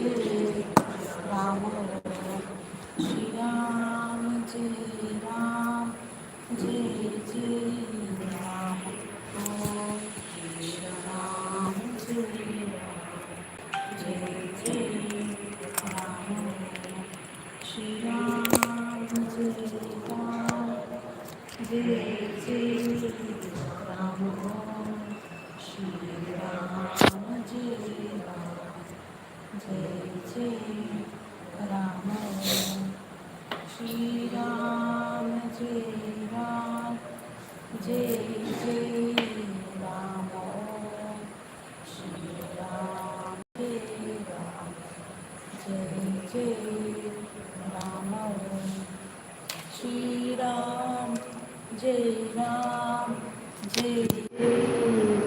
Jai Ram Shri Ram Jai Ram Jai Jai Ram Om Shri Ram Jai Ram Jai Jai Ram Shri Ram Jai Ram Jai Jai Ram Shri Ram Jai Ram Jai Jai Ram Shri Ram Jai Ram Jai Jai Ram Shri Ram Jai Ram Jai Jai Ram Shri Ram Jai Ram Jai Jai Ram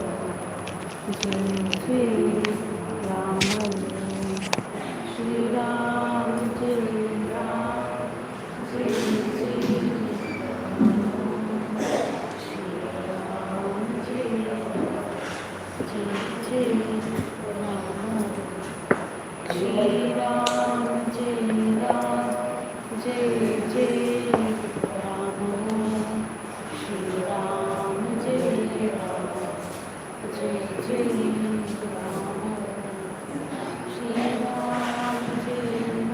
Shri Ram Jai Jai Ram Shri Ram Jai Ram Jai Jai Shri Ram Jai Ram Jai Jai Ram Shri Ram Jai Ram Jai Jai Ram Shri Ram Jai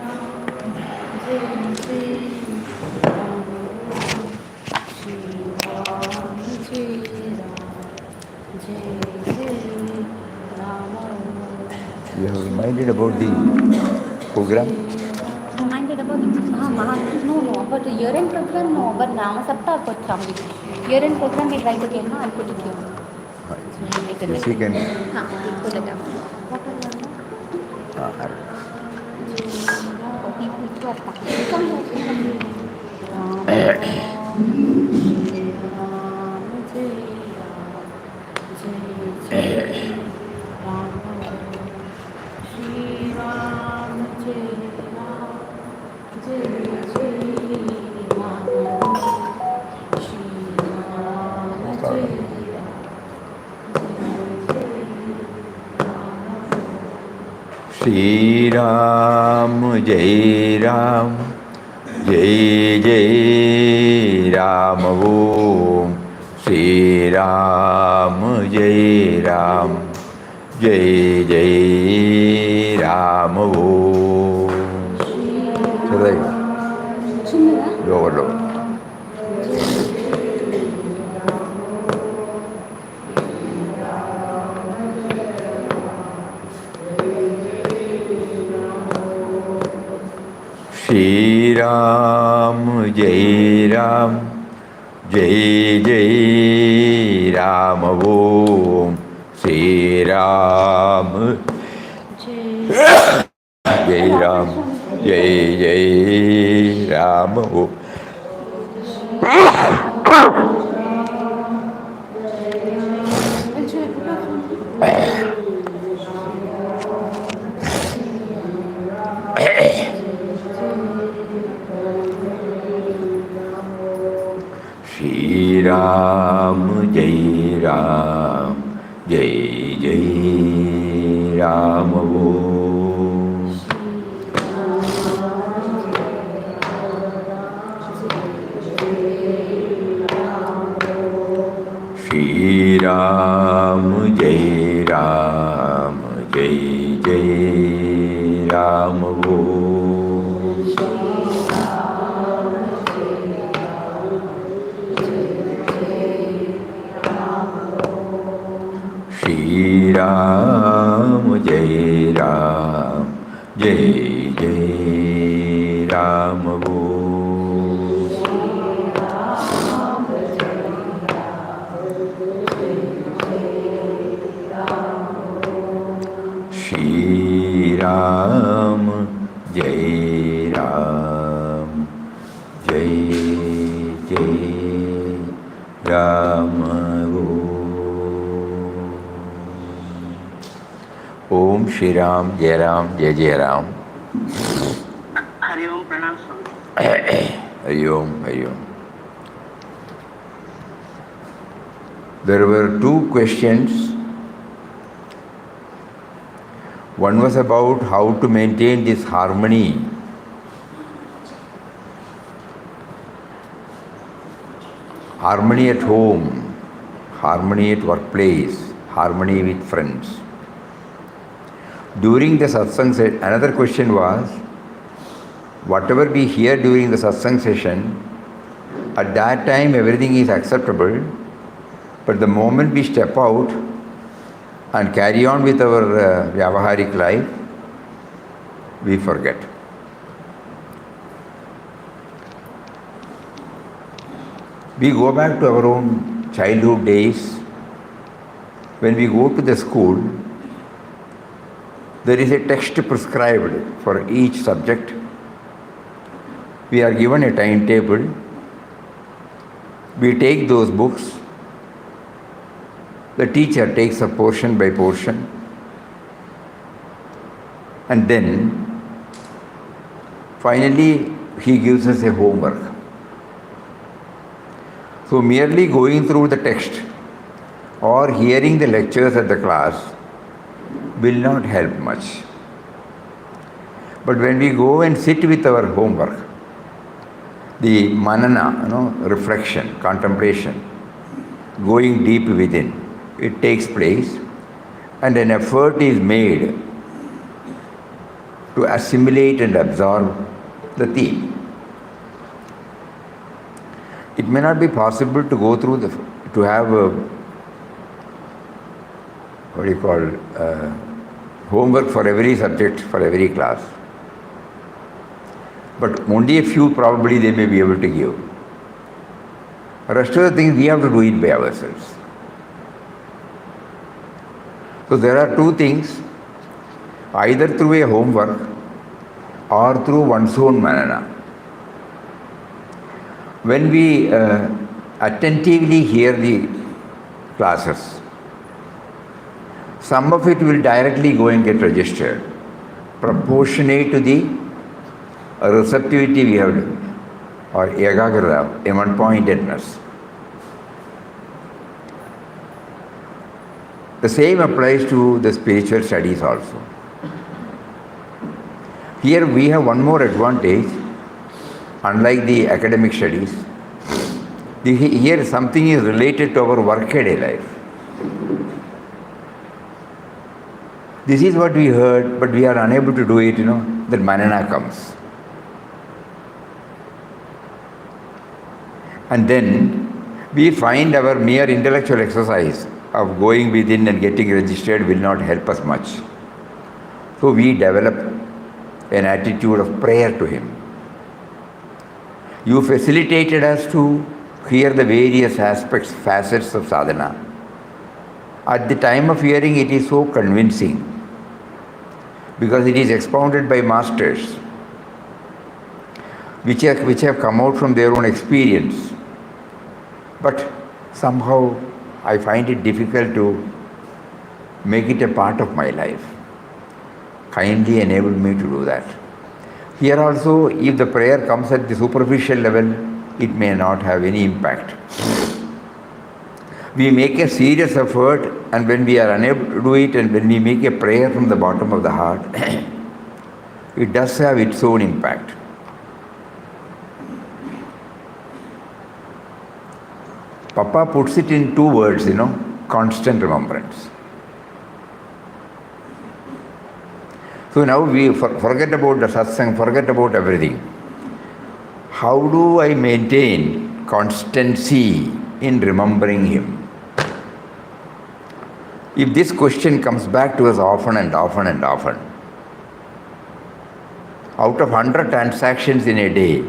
Ram Jai Jai Ram Shri Ram Jai Ram Jai Jai Ram You have reminded about the program? Reminded about no, about the year-end program, no, but Nama Sapta I put some. Year-end program we write again, no, I'll put it here. Yes, we can. We'll put it up. What are Shri Ram Jai Ram Jai Jai Ram Shri Ram Jai Shri Ram Jai Ram Jai Jai Ram Om Shri Ram Jai Ram Jai Jai Ram Om. So there you go. Lower, lower. Shri Ram Jai Ram Jai Jai Ram Om Shri Ram Jai Ram Jai Jai Ram Om. Shri Ram Jai Ram Jai Jai Ram Om. Shri Ram Jai Ram Jai Jai Ram Om. Shri Ram Jai Ram Jai Jai Ram Om. Shri Ram Jai Ram Jai Jai Ram Om Shri Ram Jai Ram Jai Jai Ram. Hari Om Pranam Swami. Hari Om, Hari Om. there were two questions. One was about how to maintain this harmony at home, harmony at workplace, harmony with friends. During the satsang session, another question was, whatever we hear during the satsang session, at that time everything is acceptable, but the moment we step out and carry on with our vyavaharik life, we forget. We go back to our own childhood days. When we go to the school, there is a text prescribed for each subject. We are given a timetable. We take those books. The teacher takes a portion by portion, and then finally he gives us a homework. So merely going through the text or hearing the lectures at the class will not help much. But when we go and sit with our homework, the manana, reflection, contemplation, going deep within, it takes place, and an effort is made to assimilate and absorb the theme. It may not be possible to go through to have a, homework for every subject, for every class. But only a few probably they may be able to give. The rest of the things we have to do it by ourselves. So there are two things, either through a homework or through one's own manana. When we attentively hear the classes, some of it will directly go and get registered, proportionate to the receptivity we have, or ekagrata, a one-pointedness. The same applies to the spiritual studies also. Here we have one more advantage, unlike the academic studies. Here something is related to our workaday life. This is what we heard, but we are unable to do it, that manana comes. And then we find our mere intellectual exercise of going within and getting registered will not help us much. So we develop an attitude of prayer to Him. You facilitated us to hear the various aspects, facets of sadhana. At the time of hearing, it is so convincing because it is expounded by masters which have come out from their own experience. But somehow I find it difficult to make it a part of my life. Kindly enable me to do that. Here also, if the prayer comes at the superficial level, it may not have any impact. We make a serious effort, and when we are unable to do it, and when we make a prayer from the bottom of the heart, it does have its own impact. Papa puts it in two words, constant remembrance. So now we forget about the satsang, forget about everything. How do I maintain constancy in remembering Him? If this question comes back to us often and often and often, out of 100 transactions in a day,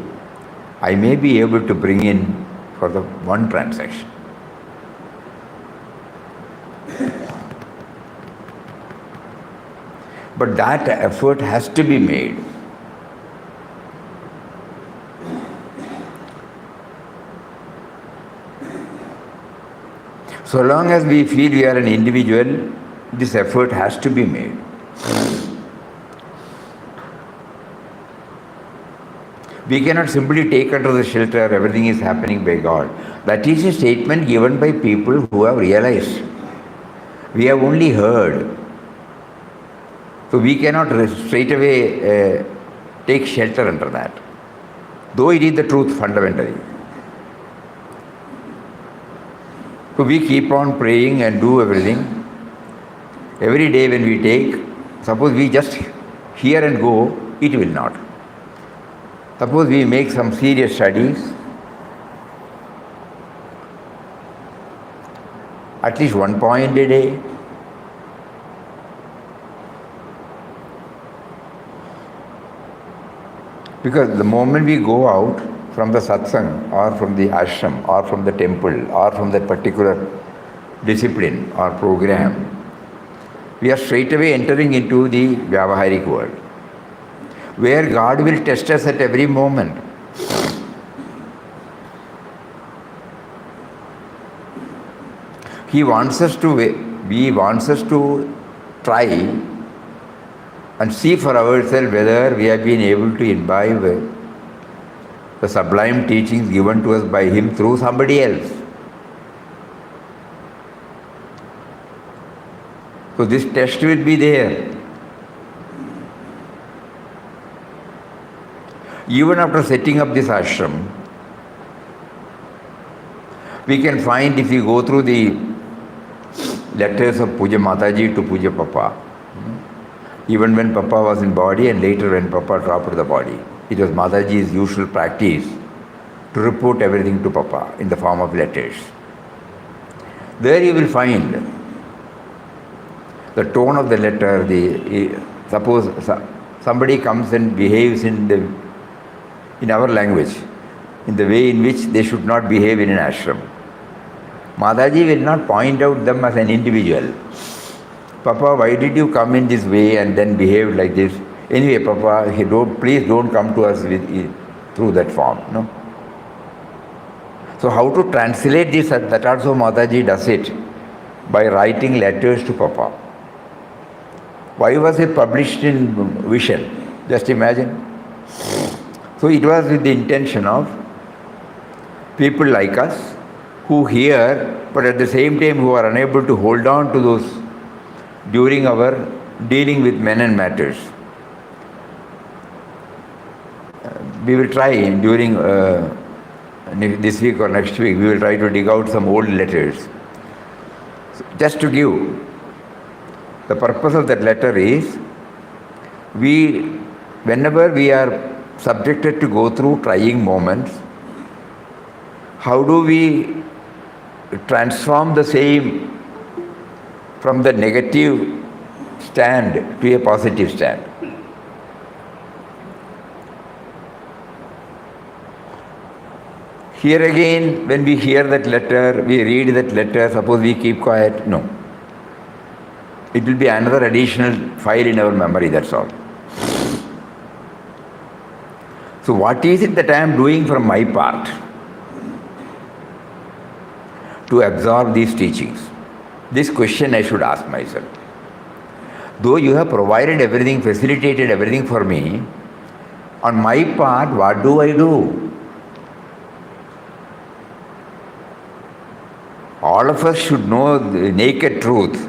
I may be able to bring in for the one transaction. But that effort has to be made. So long as we feel we are an individual, this effort has to be made. We cannot simply take under the shelter, everything is happening by God. That is a statement given by people who have realized. We have only heard. So we cannot straight away take shelter under that. Though it is the truth fundamentally. So we keep on praying and do everything. Every day when we take, suppose we just hear and go, it will not. Suppose we make some serious studies, at least 1 point a day. Because the moment we go out from the satsang or from the ashram or from the temple or from that particular discipline or program, we are straight away entering into the Vyavaharik world, where God will test us at every moment. He wants us to try and see for ourselves whether we have been able to imbibe the sublime teachings given to us by Him through somebody else. So this test will be there. Even after setting up this ashram, we can find, if you go through the letters of Puja Mataji to Puja Papa, even when Papa was in body and later when Papa dropped the body, it was Mataji's usual practice to report everything to Papa in the form of letters. There you will find the tone of the letter. Suppose somebody comes and behaves in our language, in the way in which they should not behave in an ashram. Mataji will not point out them as an individual. Papa, why did you come in this way and then behave like this? Anyway, Papa, please don't come to us through that form. No. So how to translate this? That also Mataji does it by writing letters to Papa. Why was it published in Vision? Just imagine. So it was with the intention of people like us who hear, but at the same time who are unable to hold on to those during our dealing with men and matters. We will try during this week or next week, we will try to dig out some old letters. Just to give, the purpose of that letter is, whenever we are subjected to go through trying moments, how do we transform the same from the negative stand to a positive stand? Here again, when we hear that letter, we read that letter, suppose we keep quiet, no. It will be another additional file in our memory, that's all. So what is it that I am doing from my part to absorb these teachings? This question I should ask myself. Though you have provided everything, facilitated everything for me, on my part, what do I do? All of us should know the naked truth,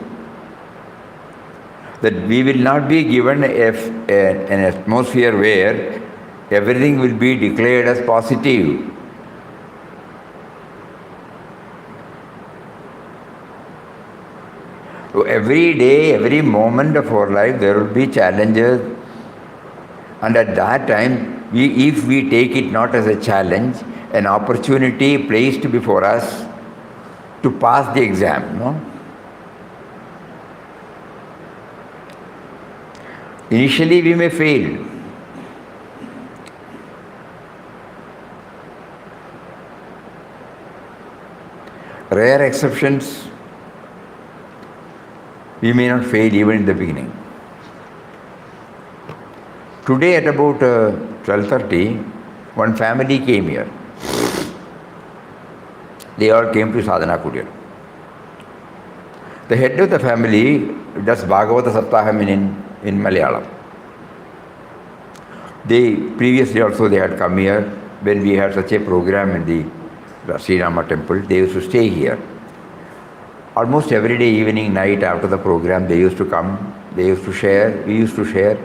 that we will not be given an atmosphere where everything will be declared as positive. So every day, every moment of our life, there will be challenges, and at that time, if we take it not as a challenge, an opportunity placed before us to pass the exam, no? Initially we may fail. Rare exceptions, we may not fail even in the beginning. Today at about 12:30, one family came here. They all came to Sadhana Kutir. The head of the family does Bhagavata Saptaham in Malayalam. They previously also they had come here when we had such a program in the Sri Rama temple. They used to stay here. Almost every day, evening, night after the program, they used to come. They used to share. We used to share.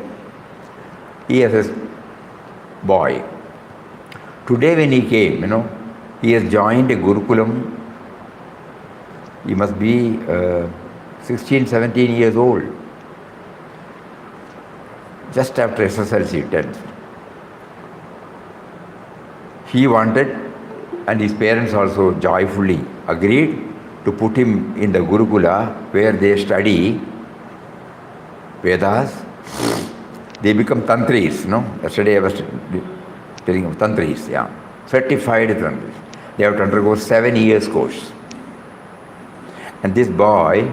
He has a boy. Today when he came, he has joined a Gurukulam. He must be 16, 17 years old. Just after SSLC 10th. He wanted, and his parents also joyfully agreed to put him in the Gurukula where they study Vedas. They become Tantris, Yesterday I was telling of Tantris, certified Tantris. They have to undergo 7 years course. And this boy,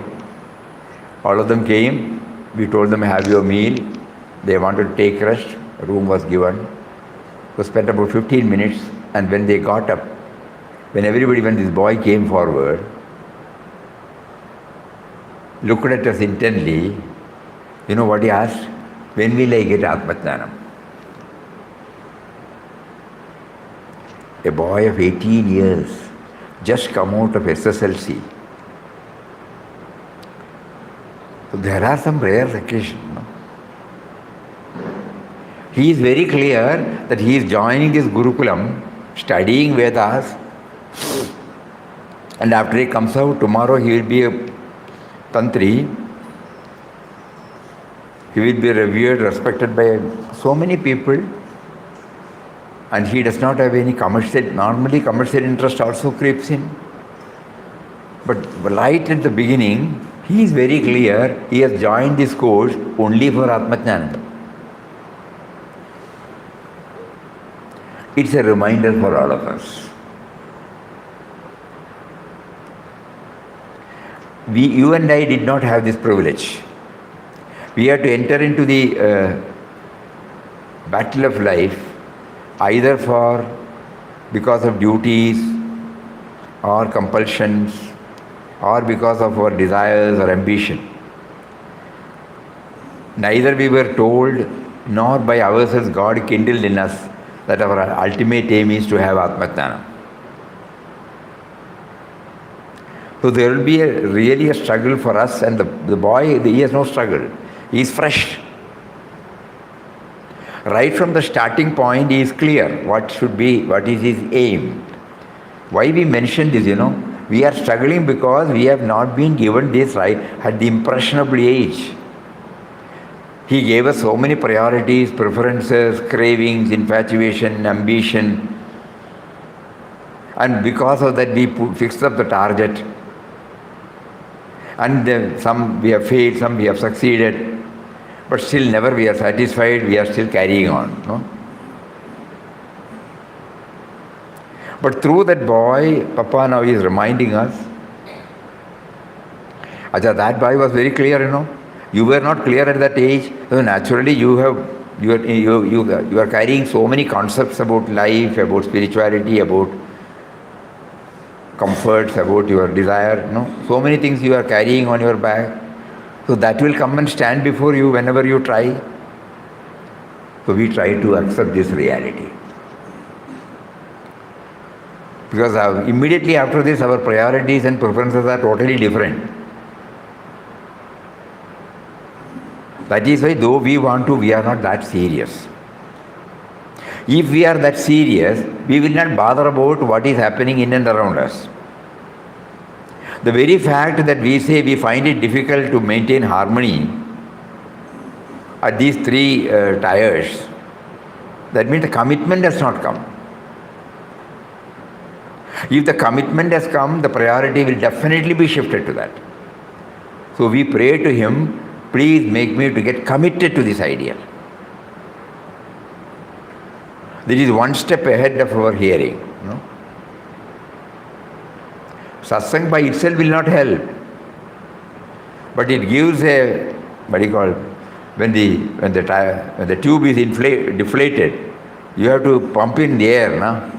all of them came, we told them have your meal. They wanted to take rest, a room was given. We spent about 15 minutes, and when they got up, when this boy came forward, looked at us intently, you know what he asked? When will I get Atmajnanam? A boy of 18 years, just come out of SSLC. So there are some rare occasions. He is very clear that he is joining this Gurukulam, studying Vedas, and after he comes out, tomorrow he will be a Tantri. He will be revered, respected by so many people, and he does not have any commercial, normally commercial interest also creeps in. But right at the beginning, he is very clear, he has joined this course only for Atmajnana. It's a reminder for all of us. You and I did not have this privilege. We had to enter into the battle of life either because of duties or compulsions or because of our desires or ambition. Neither we were told nor by ourselves God kindled in us that our ultimate aim is to have Atmajnana. So there will be really a struggle for us, and the boy, he has no struggle. He is fresh. Right from the starting point, he is clear what is his aim. Why we mention this, we are struggling because we have not been given this right at the impressionable age. He gave us so many priorities, preferences, cravings, infatuation, ambition. And because of that, we fixed up the target. And some we have failed, some we have succeeded. But still never we are satisfied, we are still carrying on. But through that boy, Papa now is reminding us, that boy was very clear, You were not clear at that age, so naturally you are carrying so many concepts about life, about spirituality, about comforts, about your desire, so many things you are carrying on your back. So that will come and stand before you whenever you try. So we try to accept this reality. Because immediately after this, our priorities and preferences are totally different. That is why though we want to, we are not that serious. If we are that serious, we will not bother about what is happening in and around us. The very fact that we say we find it difficult to maintain harmony at these three tiers, that means the commitment has not come. If the commitment has come, the priority will definitely be shifted to that. So we pray to him, please make me to get committed to this ideal. This is one step ahead of our hearing. Satsang by itself will not help. But it gives when the tube is deflated, you have to pump in the air.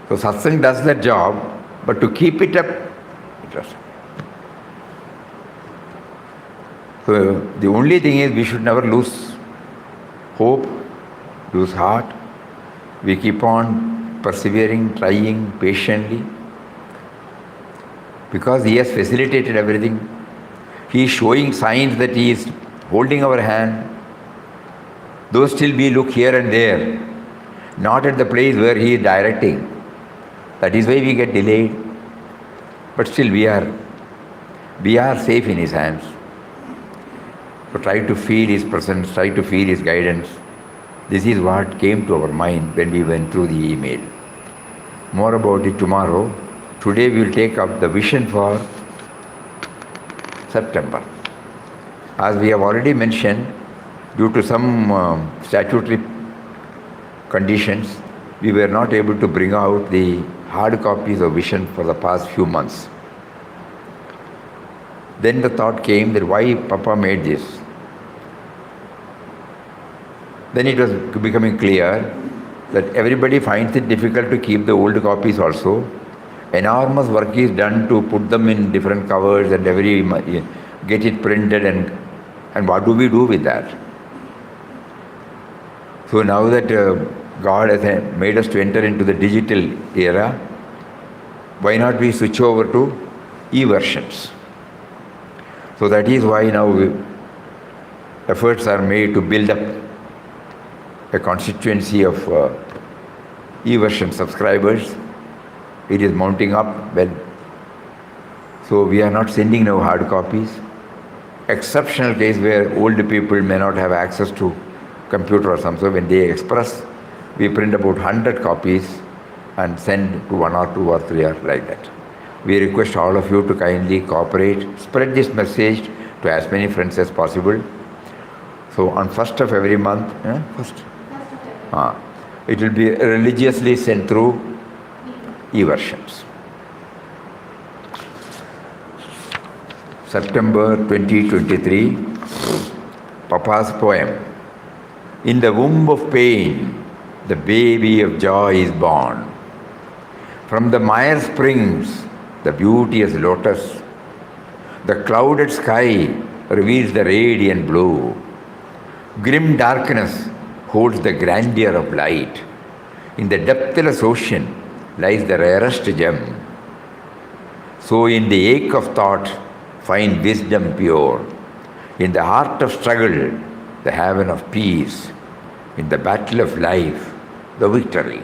So satsang does that job, but to keep it up, So the only thing is we should never lose hope, lose heart. We keep on persevering, trying patiently. Because He has facilitated everything. He is showing signs that He is holding our hand. Though still we look here and there, not at the place where He is directing. That is why we get delayed. But still we are safe in His hands. So try to feel His presence, try to feel His guidance. This is what came to our mind when we went through the email. More about it tomorrow. Today we will take up the vision for September. As we have already mentioned, due to some statutory conditions, we were not able to bring out the hard copies of vision for the past few months. Then the thought came that why Papa made this. Then it was becoming clear that everybody finds it difficult to keep the old copies also. Enormous work is done to put them in different covers and get it printed, and what do we do with that? So now that God has made us to enter into the digital era, why not we switch over to e-versions? So that is why now efforts are made to build up a constituency of e-version subscribers. It is mounting up well. So we are not sending now hard copies. Exceptional case where old people may not have access to computer or something. So when they express, we print about 100 copies and send to 1 or 2 or 3 or like that. We request all of you to kindly cooperate, spread this message to as many friends as possible. So on 1st of every month, it will be religiously sent through e-versions. September 2023, Papa's poem. In the womb of pain, the baby of joy is born. From the mire springs the beauteous lotus. The clouded sky reveals the radiant blue. Grim darkness holds the grandeur of light. In the depthless ocean lies the rarest gem. So in the ache of thought, find wisdom pure. In the heart of struggle, the haven of peace. In the battle of life, the victory.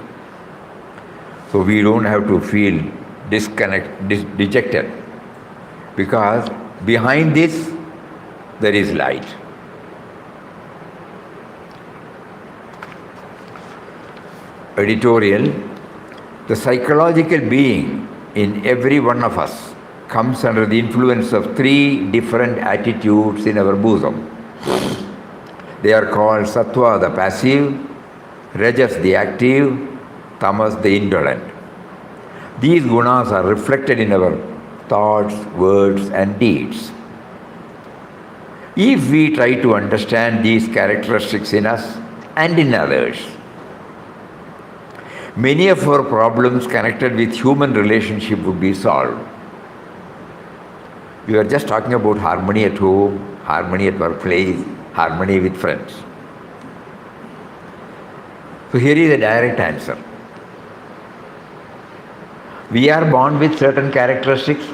So we don't have to feel dejected, because behind this there is light. Editorial: the psychological being in every one of us comes under the influence of 3 different attitudes in our bosom. They are called Sattva, the passive, Rajas, the active, Tamas, the indolent. These gunas are reflected in our thoughts, words and deeds. If we try to understand these characteristics in us and in others, many of our problems connected with human relationship would be solved. We were just talking about harmony at home, harmony at workplace, harmony with friends. So here is a direct answer. We are born with certain characteristics.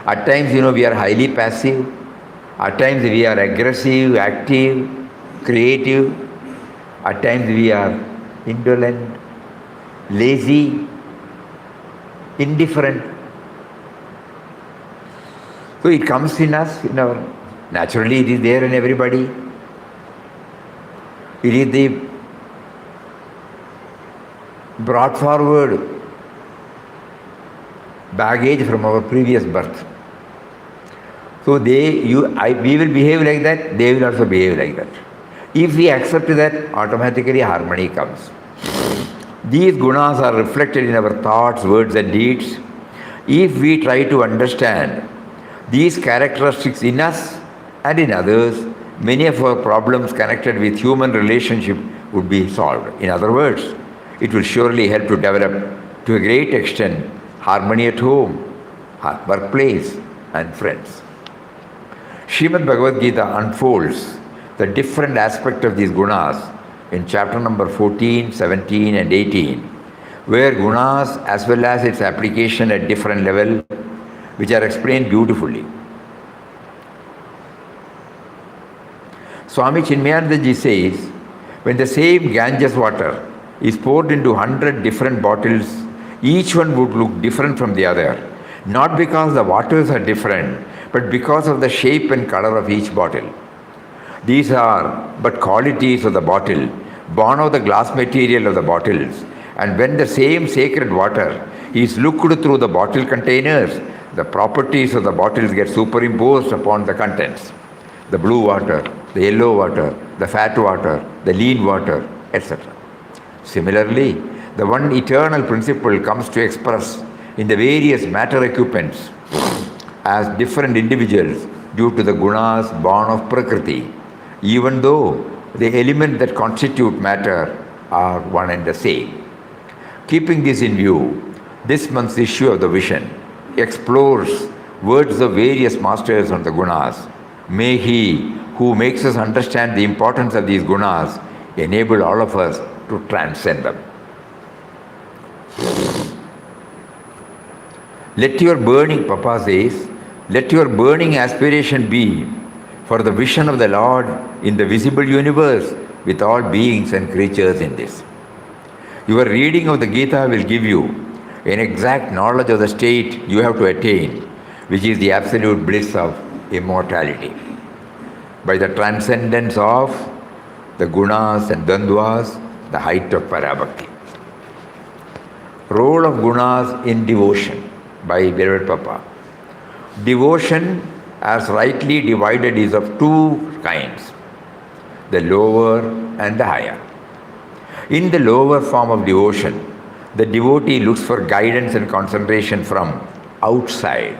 At times, we are highly passive. At times we are aggressive, active, creative. At times we are indolent, lazy, indifferent. So it comes in us, naturally it is there in everybody. It is the brought forward baggage from our previous birth. So we will behave like that, they will also behave like that. If we accept that, automatically harmony comes. These gunas are reflected in our thoughts, words and deeds. If we try to understand these characteristics in us and in others, many of our problems connected with human relationship would be solved. In other words, it will surely help to develop to a great extent harmony at home, workplace and friends. Srimad Bhagavad Gita unfolds the different aspects of these gunas in chapter number 14, 17 and 18, where gunas as well as its application at different level, which are explained beautifully. Swami Chinmayanandaji says, when the same Ganges water is poured into 100 different bottles, each one would look different from the other, not because the waters are different, but because of the shape and color of each bottle. These are but qualities of the bottle, born of the glass material of the bottles, and when the same sacred water is looked through the bottle containers, the properties of the bottles get superimposed upon the contents. The blue water, the yellow water, the fat water, the lean water, etc. Similarly, the one eternal principle comes to express in the various matter occupants as different individuals due to the gunas born of Prakriti, even though the elements that constitute matter are one and the same. Keeping this in view, this month's issue of the Vision explores words of various masters on the gunas. May He who makes us understand the importance of these gunas enable all of us to transcend them. Let your burning, Papa says, let your burning aspiration be for the vision of the Lord in the visible universe with all beings and creatures in this. Your reading of the Gita will give you an exact knowledge of the state you have to attain, which is the absolute bliss of immortality. By the transcendence of the gunas and dandvas, the height of parabhakti. Role of gunas in devotion by beloved Papa. Devotion, as rightly divided, is of two kinds, the lower and the higher. In the lower form of devotion, the devotee looks for guidance and concentration from outside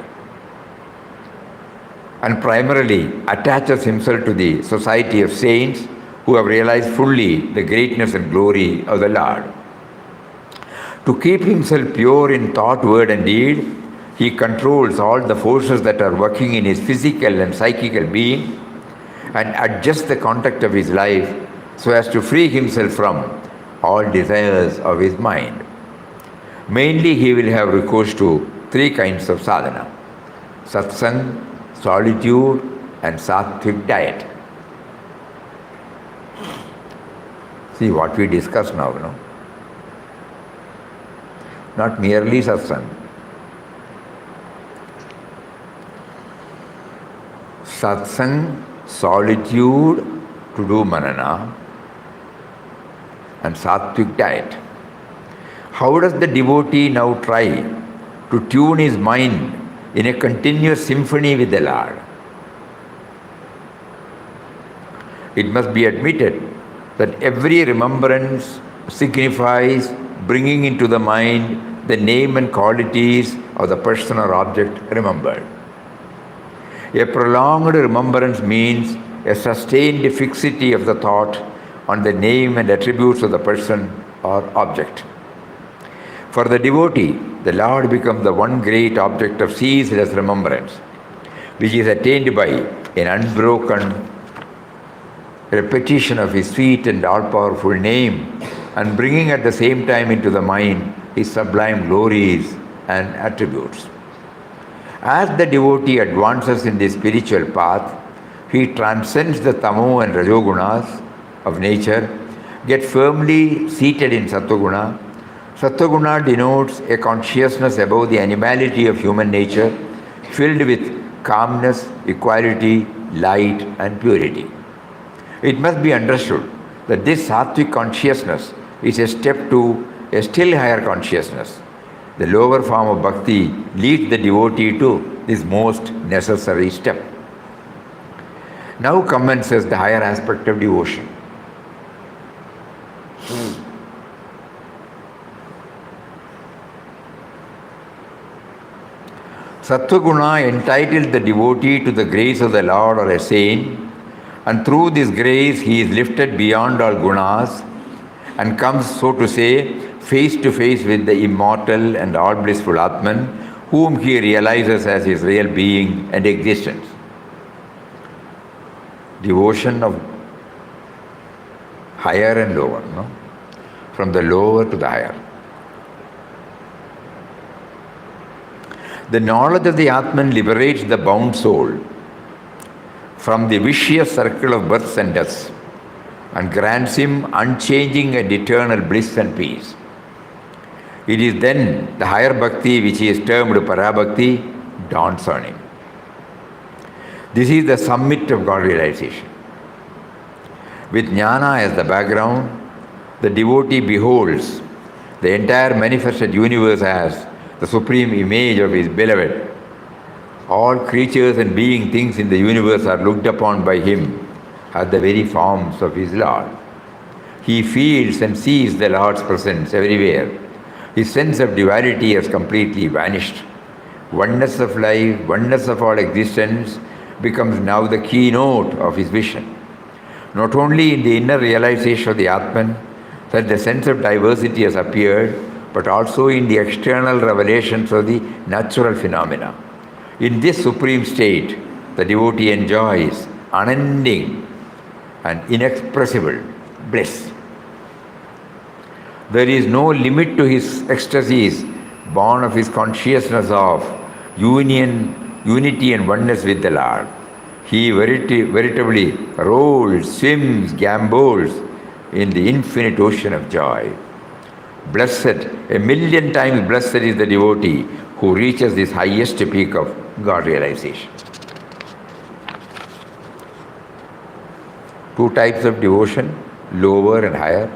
and primarily attaches himself to the society of saints who have realized fully the greatness and glory of the Lord. To keep himself pure in thought, word and deed, he controls all the forces that are working in his physical and psychical being and adjusts the conduct of his life so as to free himself from all desires of his mind. Mainly he will have recourse to three kinds of sadhana: satsang, solitude and sattvic diet. See what we discuss now, no? Not merely satsang. Satsang, solitude to do manana, and sattvic diet. How does the devotee now try to tune his mind in a continuous symphony with the Lord? It must be admitted that every remembrance signifies bringing into the mind the name and qualities of the person or object remembered. A prolonged remembrance means a sustained fixity of the thought on the name and attributes of the person or object. For the devotee, the Lord becomes the one great object of ceaseless remembrance, which is attained by an unbroken repetition of his sweet and all-powerful name and bringing at the same time into the mind his sublime glories and attributes. As the devotee advances in the spiritual path, he transcends the tamo and rajogunas of nature, gets firmly seated in sattva-guna. Sattva-guna denotes a consciousness above the animality of human nature, filled with calmness, equality, light and purity. It must be understood that this sattvic consciousness is a step to a still higher consciousness. The lower form of bhakti leads the devotee to this most necessary step. Now commences the higher aspect of devotion. Sattva-guna entitles the devotee to the grace of the Lord or a saint, and through this grace he is lifted beyond all gunas and comes, so to say, face to face with the immortal and all blissful Atman, whom he realizes as his real being and existence. devotion of higher and lower, no? From the lower to the higher. The knowledge of the Atman liberates the bound soul from the vicious circle of births and deaths and grants him unchanging and eternal bliss and peace. It is then the higher bhakti, which is termed parabhakti, dawns on him. This is the summit of God realization. With jnana as the background, the devotee beholds the entire manifested universe as the supreme image of his beloved. All creatures and being things in the universe are looked upon by him as the very forms of his Lord. He feels and sees the Lord's presence everywhere. His sense of duality has completely vanished. Oneness of life, oneness of all existence becomes now the keynote of his vision. Not only in the inner realization of the Atman that the sense of diversity has appeared, but also in the external revelations of the natural phenomena. In this supreme state, the devotee enjoys unending and inexpressible bliss. There is no limit to his ecstasies, born of his consciousness of unity and oneness with the Lord. He veritably rolls, swims, gambols in the infinite ocean of joy. Blessed, a million times blessed is the devotee who reaches this highest peak of God realization. Two types of devotion, lower and higher.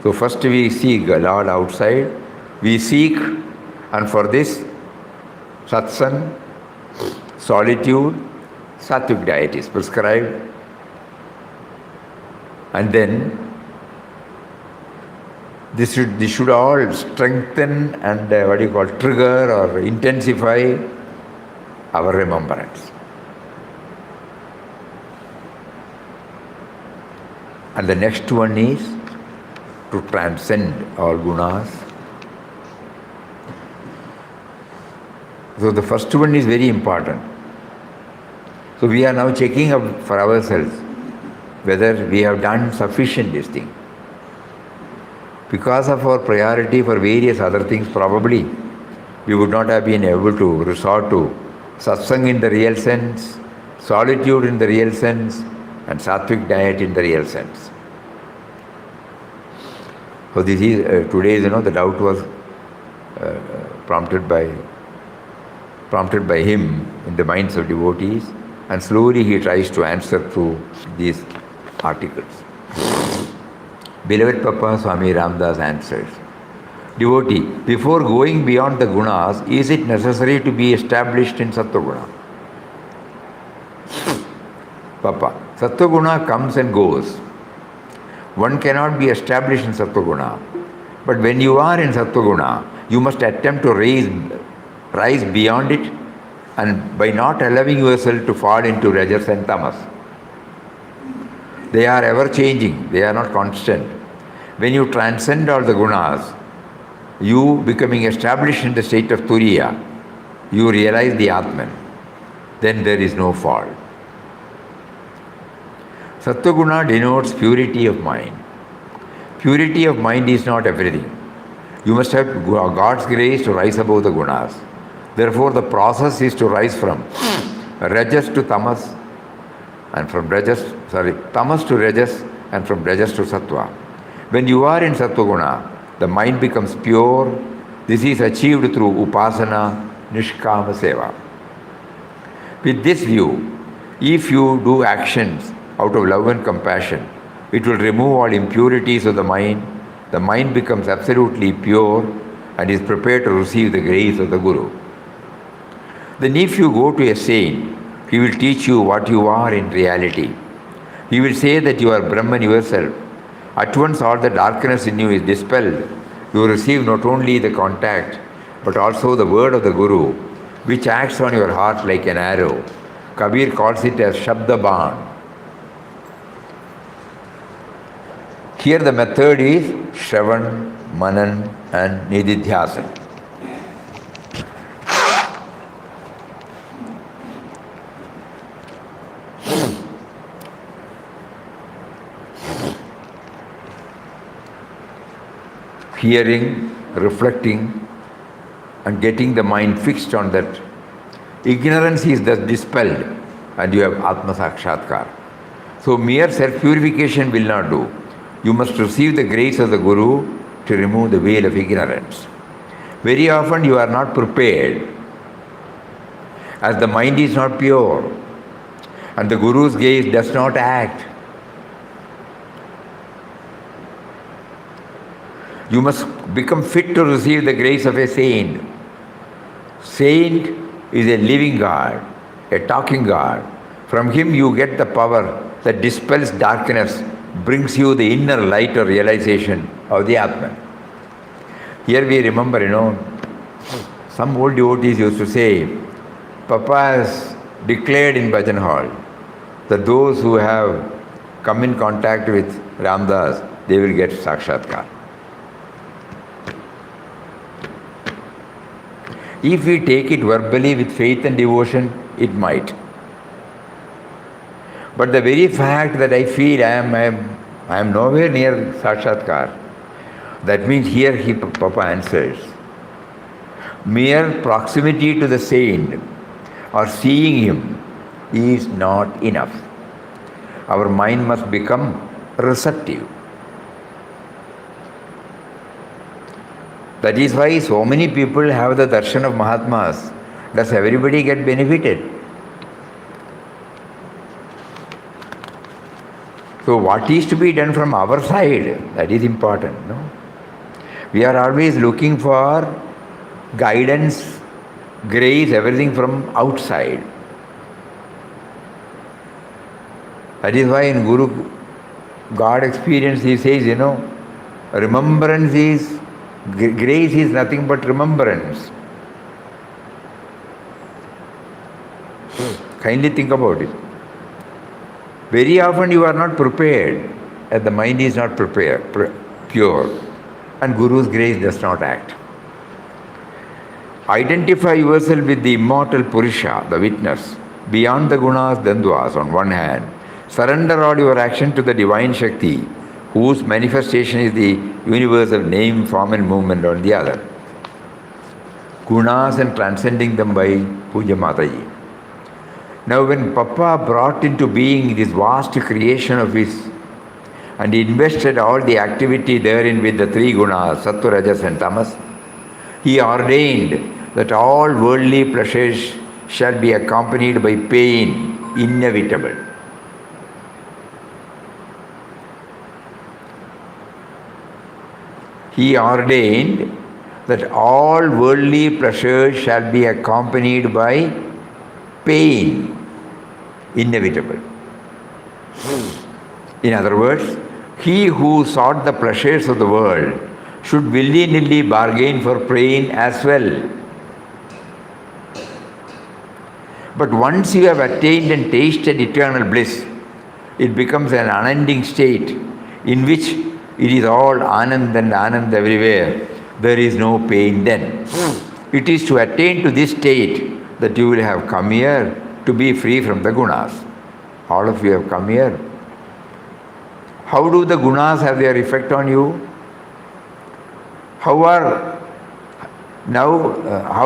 So first we seek the Lord outside. We seek, and for this, satsang, solitude, sattvic diet is prescribed. And then this should all strengthen and trigger or intensify our remembrance. And the next one is to transcend all gunas. So the first one is very important. So we are now checking up for ourselves whether we have done sufficient this thing. Because of our priority for various other things, probably we would not have been able to resort to satsang in the real sense, solitude in the real sense, and sattvic diet in the real sense. So this is today's, the doubt was prompted by him in the minds of devotees, and slowly he tries to answer through these articles. Beloved Papa Swami Ramdas answers, devotee, before going beyond the gunas, is it necessary to be established in Sattva-guna? Papa, Sattva-guna comes and goes. One cannot be established in Sattva-guna. But when you are in Sattva-guna, you must attempt to rise beyond it, and by not allowing yourself to fall into rajas and tamas. They are ever changing, they are not constant. When you transcend all the gunas, you becoming established in the state of turiya, you realize the Atman. Then there is no fall. Sattva-guna denotes purity of mind. Purity of mind is not everything. You must have God's grace to rise above the gunas. Therefore, the process is to rise from rajas to tamas, and from tamas to rajas, and from rajas to sattva. When you are in sattva-guna, the mind becomes pure. This is achieved through upasana, nishkama seva. With this view, if you do actions out of love and compassion, it will remove all impurities of the mind. The mind becomes absolutely pure and is prepared to receive the grace of the Guru. Then if you go to a saint, he will teach you what you are in reality. He will say that you are Brahman yourself. At once all the darkness in you is dispelled. You receive not only the contact, but also the word of the Guru, which acts on your heart like an arrow. Kabir calls it as Shabda Ban. Here the method is Shravan, Manan and Nididhyasana. hearing, reflecting, and getting the mind fixed on that. Ignorance is thus dispelled and you have Atma Sakshatkar. So mere self-purification will not do. You must receive the grace of the Guru to remove the veil of ignorance. Very often you are not prepared, as the mind is not pure and the Guru's gaze does not act. You must become fit to receive the grace of a saint. Saint is a living God, a talking God. From him you get the power that dispels darkness, brings you the inner light or realization of the Atman. Here we remember, some old devotees used to say, Papa has declared in Bhajan Hall that those who have come in contact with Ramdas, they will get Sakshatkar. If we take it verbally with faith and devotion, it might. But the very fact that I feel I am nowhere near Sakshatkar, that means here Papa answers. Mere proximity to the saint or seeing him is not enough. Our mind must become receptive. That is why so many people have the darshan of Mahatmas. Does everybody get benefited? So what is to be done from our side? That is important, no? We are always looking for guidance, grace, everything from outside. That is why in Guru God experience he says, remembrance is, grace is nothing but remembrance. Kindly think about it. Very often you are not prepared, as the mind is not prepared, pure, and Guru's grace does not act. Identify yourself with the immortal Purusha, the witness, beyond the gunas, dandvas on one hand. Surrender all your action to the divine Shakti, whose manifestation is the universal name, form and movement on the other. Gunas and transcending them by Puja Mataji. Now when Papa brought into being this vast creation of his and he invested all the activity therein with the three gunas, Sattva, Rajas and Tamas, he ordained that all worldly pleasures shall be accompanied by pain, inevitable. He ordained that all worldly pleasures shall be accompanied by pain, inevitable. In other words, he who sought the pleasures of the world should willy-nilly bargain for pain as well. But once you have attained and tasted eternal bliss, it becomes an unending state in which it is all Anand and Anand everywhere. There is no pain then. It is to attain to this state that you will have come here to be free from the gunas. All of you have come here. How do the gunas have their effect on you? How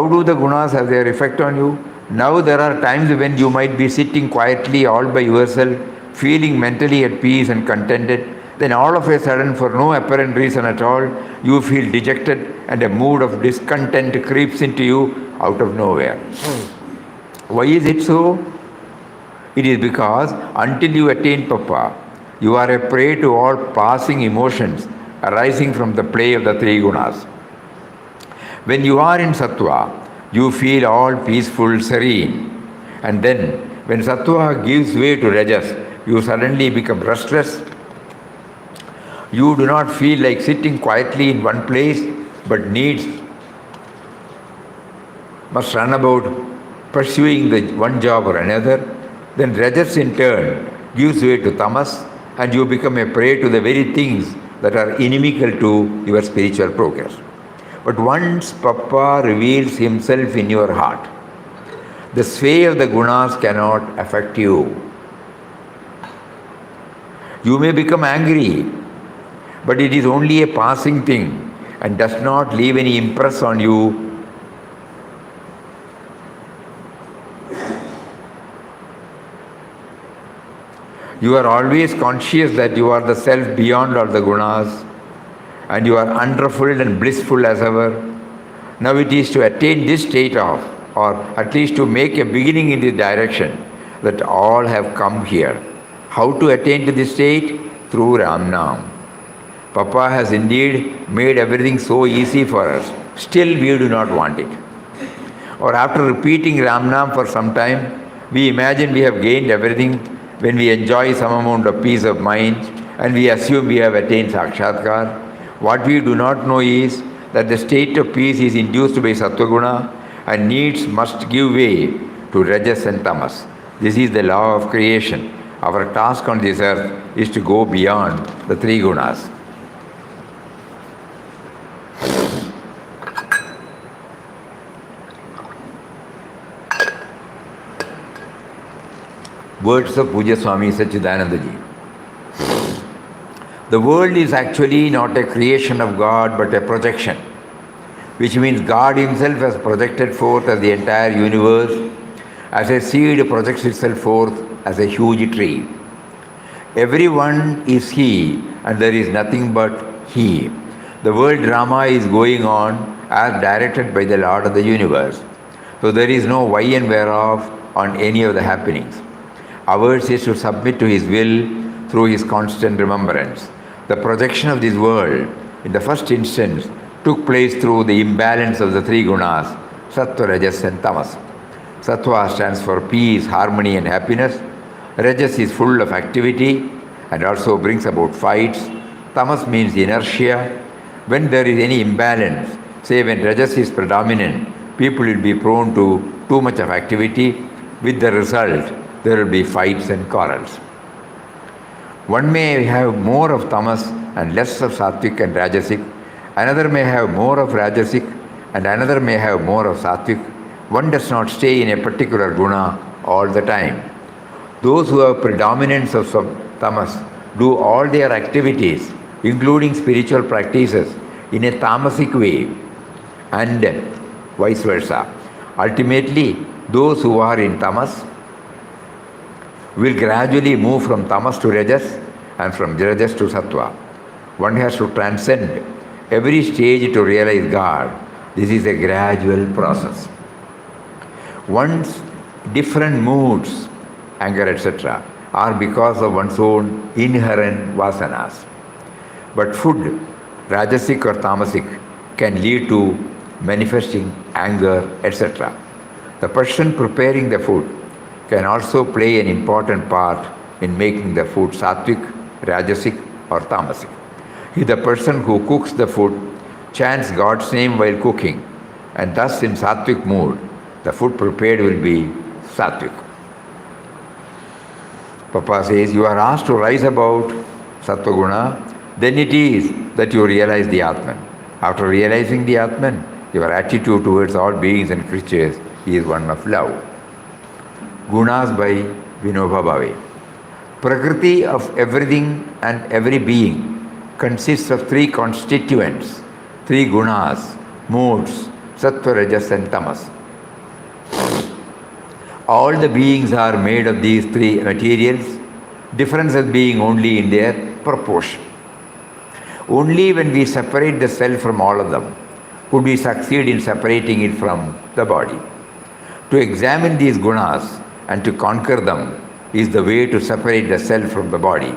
do the gunas have their effect on you? Now there are times when you might be sitting quietly all by yourself, feeling mentally at peace and contented. Then all of a sudden, for no apparent reason at all, you feel dejected and a mood of discontent creeps into you out of nowhere. Why is it so? It is because until you attain Papa, you are a prey to all passing emotions arising from the play of the three gunas. When you are in Sattva, you feel all peaceful, serene. And then, when Sattva gives way to Rajas, you suddenly become restless. You do not feel like sitting quietly in one place, but must run about pursuing the one job or another. Then Rajas in turn gives way to Tamas, and you become a prey to the very things that are inimical to your spiritual progress. But once Papa reveals himself in your heart, the sway of the gunas cannot affect you. You may become angry, but it is only a passing thing, and does not leave any impress on you, you are always conscious that you are the self beyond all the gunas, and you are unruffled and blissful as ever. Now it is to attain this state of, or at least to make a beginning in this direction, that all have come here. How to attain to this state? Through Ram Nam. Papa has indeed made everything so easy for us. Still we do not want it. Or after repeating Ram Nam for some time, we imagine we have gained everything when we enjoy some amount of peace of mind and we assume we have attained Sakshatkar. What we do not know is that the state of peace is induced by Sattva-guna and needs must give way to Rajas and Tamas. This is the law of creation. Our task on this earth is to go beyond the three gunas. Words of Puja Swami Sachidanandaji. The world is actually not a creation of God but a projection, which means God Himself has projected forth as the entire universe, as a seed projects itself forth as a huge tree. Everyone is He and there is nothing but He. The world drama is going on as directed by the Lord of the universe. So there is no why and whereof on any of the happenings. Ours is to submit to His will through His constant remembrance. The projection of this world, in the first instance, took place through the imbalance of the three gunas, Sattva, Rajas and Tamas. Sattva stands for peace, harmony and happiness. Rajas is full of activity and also brings about fights. Tamas means inertia. When there is any imbalance, say when Rajas is predominant, people will be prone to too much of activity. With the result, there will be fights and quarrels. One may have more of tamas and less of sattvic and rajasic. Another may have more of rajasic and another may have more of sattvic. One does not stay in a particular guna all the time. Those who have predominance of tamas do all their activities, including spiritual practices, in a tamasic way and vice versa. Ultimately, those who are in tamas will gradually move from tamas to rajas and from rajas to sattva. One has to transcend every stage to realize God. This is a gradual process. One's different moods, anger, etc., are because of one's own inherent vasanas. But food, rajasic or tamasic, can lead to manifesting anger, etc. The person preparing the food can also play an important part in making the food sattvic, rajasic or tamasic. If the person who cooks the food chants God's name while cooking and thus in sattvic mood, the food prepared will be sattvic. Papa says, you are asked to rise about sattva guna, then it is that you realize the Atman. After realizing the Atman, your attitude towards all beings and creatures is one of love. Gunas by Vinoba Bhave. Prakriti of everything and every being consists of three constituents, three gunas, moods, sattva, rajas and tamas. All the beings are made of these three materials, differences being only in their proportion. Only when we separate the self from all of them could we succeed in separating it from the body. To examine these gunas and to conquer them is the way to separate the self from the body.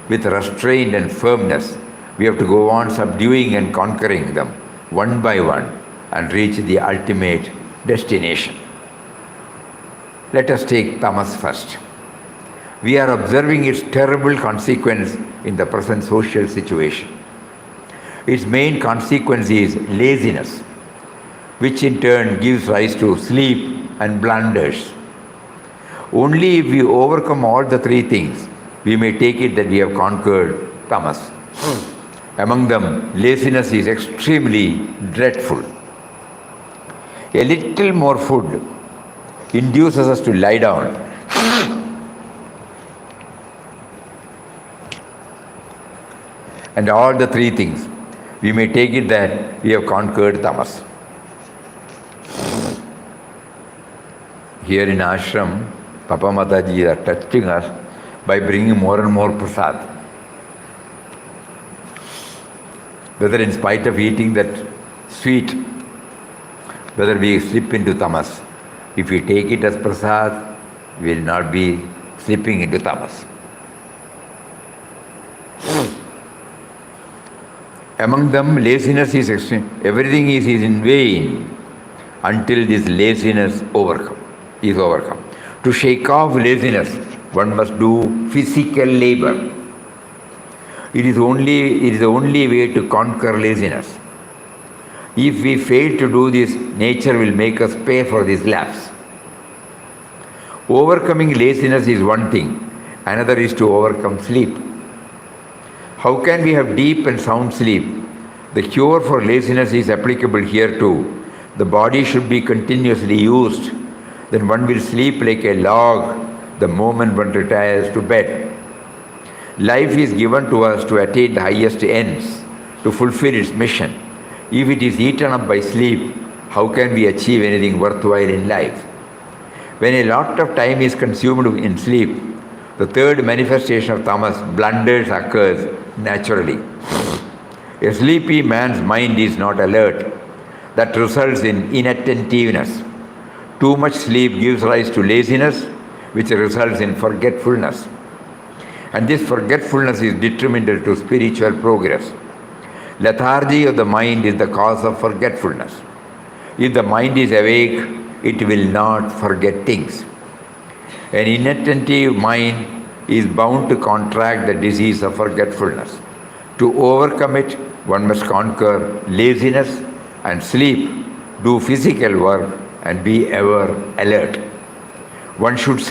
With restraint and firmness, we have to go on subduing and conquering them one by one and reach the ultimate destination. Let us take tamas first. We are observing its terrible consequence in the present social situation. Its main consequence is laziness, which in turn gives rise to sleep and blunders. Only if we overcome all the three things, we may take it that we have conquered tamas. Among them, laziness is extremely dreadful. A little more food induces us to lie down. And all the three things, we may take it that we have conquered tamas. Here in ashram, Papa Mataji are touching us by bringing more and more prasad. Whether in spite of eating that sweet, whether we slip into tamas. If we take it as prasad, we will not be slipping into tamas. Among them, laziness is extreme. Everything is in vain until this laziness is overcome. To shake off laziness, one must do physical labor. It is the only way to conquer laziness. If we fail to do this, nature will make us pay for this lapse. Overcoming laziness is one thing, another is to overcome sleep. How can we have deep and sound sleep? The cure for laziness is applicable here too. The body should be continuously used. Then one will sleep like a log the moment one retires to bed. Life is given to us to attain the highest ends, to fulfill its mission. If it is eaten up by sleep, how can we achieve anything worthwhile in life? When a lot of time is consumed in sleep, the third manifestation of tamas, blunders, occurs naturally. A sleepy man's mind is not alert. That results in inattentiveness. Too much sleep gives rise to laziness, which results in forgetfulness. And this forgetfulness is detrimental to spiritual progress. Lethargy of the mind is the cause of forgetfulness. If the mind is awake, it will not forget things. An inattentive mind is bound to contract the disease of forgetfulness. To overcome it, one must conquer laziness and sleep, do physical work, and be ever alert. One should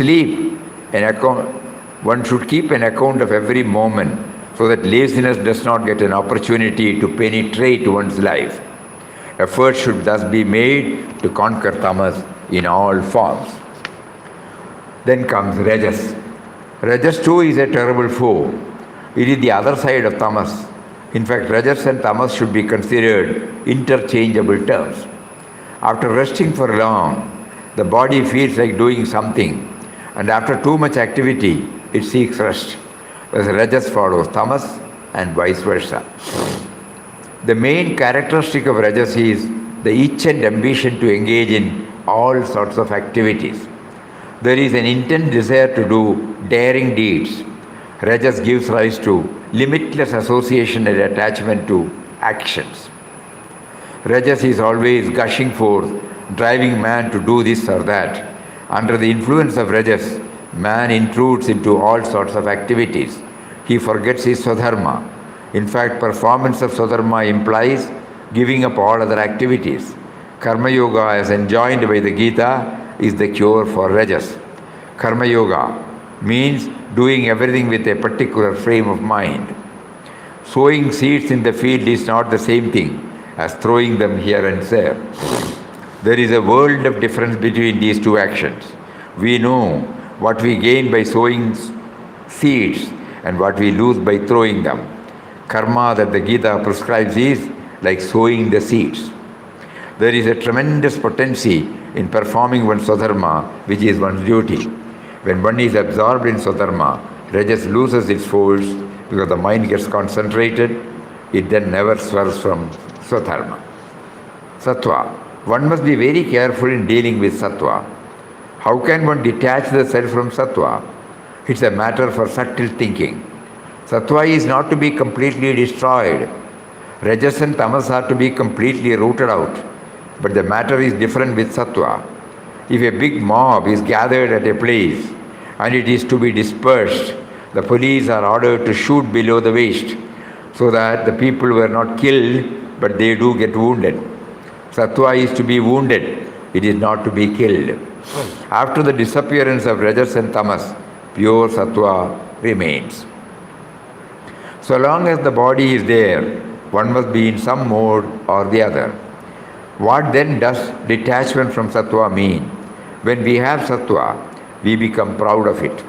one should keep an account of every moment so that laziness does not get an opportunity to penetrate one's life. Effort should thus be made to conquer tamas in all forms. Then comes rajas. Rajas too is a terrible foe. It is the other side of tamas. In fact, rajas and tamas should be considered interchangeable terms. After resting for long, the body feels like doing something, and after too much activity, it seeks rest. Thus, rajas follows tamas and vice versa. The main characteristic of rajas is the itch and ambition to engage in all sorts of activities. There is an intense desire to do daring deeds. Rajas gives rise to limitless association and attachment to actions. Rajas is always gushing forth, driving man to do this or that. Under the influence of rajas, man intrudes into all sorts of activities. He forgets his swadharma. In fact, performance of swadharma implies giving up all other activities. Karma yoga, as enjoined by the Gita, is the cure for rajas. Karma yoga means doing everything with a particular frame of mind. Sowing seeds in the field is not the same thing as throwing them here and there. There is a world of difference between these two actions. We know what we gain by sowing seeds and what we lose by throwing them. Karma that the Gita prescribes is like sowing the seeds. There is a tremendous potency in performing one's swadharma, which is one's duty. When one is absorbed in swadharma, rajas loses its force because the mind gets concentrated. It then never swerves from swadharma. Sattva. One must be very careful in dealing with sattva. How can one detach the self from sattva? It's a matter for subtle thinking. Sattva is not to be completely destroyed. Rajas and tamas are to be completely rooted out. But the matter is different with sattva. If a big mob is gathered at a place and it is to be dispersed, the police are ordered to shoot below the waist so that the people were not killed, but they do get wounded. Sattva is to be wounded, it is not to be killed. After the disappearance of rajas and tamas, pure sattva remains. So long as the body is there, one must be in some mode or the other. What then does detachment from sattva mean? When we have sattva, we become proud of it.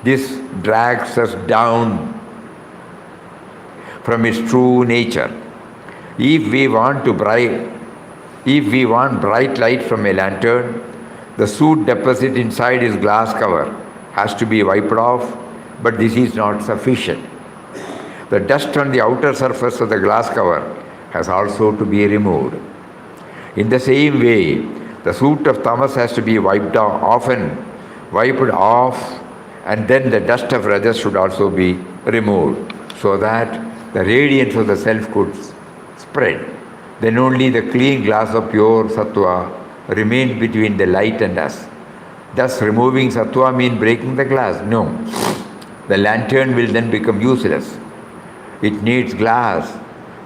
This drags us down from its true nature. If we want bright light from a lantern, the soot deposit inside its glass cover has to be wiped off, but this is not sufficient. The dust on the outer surface of the glass cover has also to be removed. In the same way, the soot of tamas has to be wiped off, and then the dust of rajas should also be removed, so that the radiance of the self could spread. Then only the clean glass of pure sattva remains between the light and us. Thus, removing sattva means breaking the glass? No. The lantern will then become useless. It needs glass.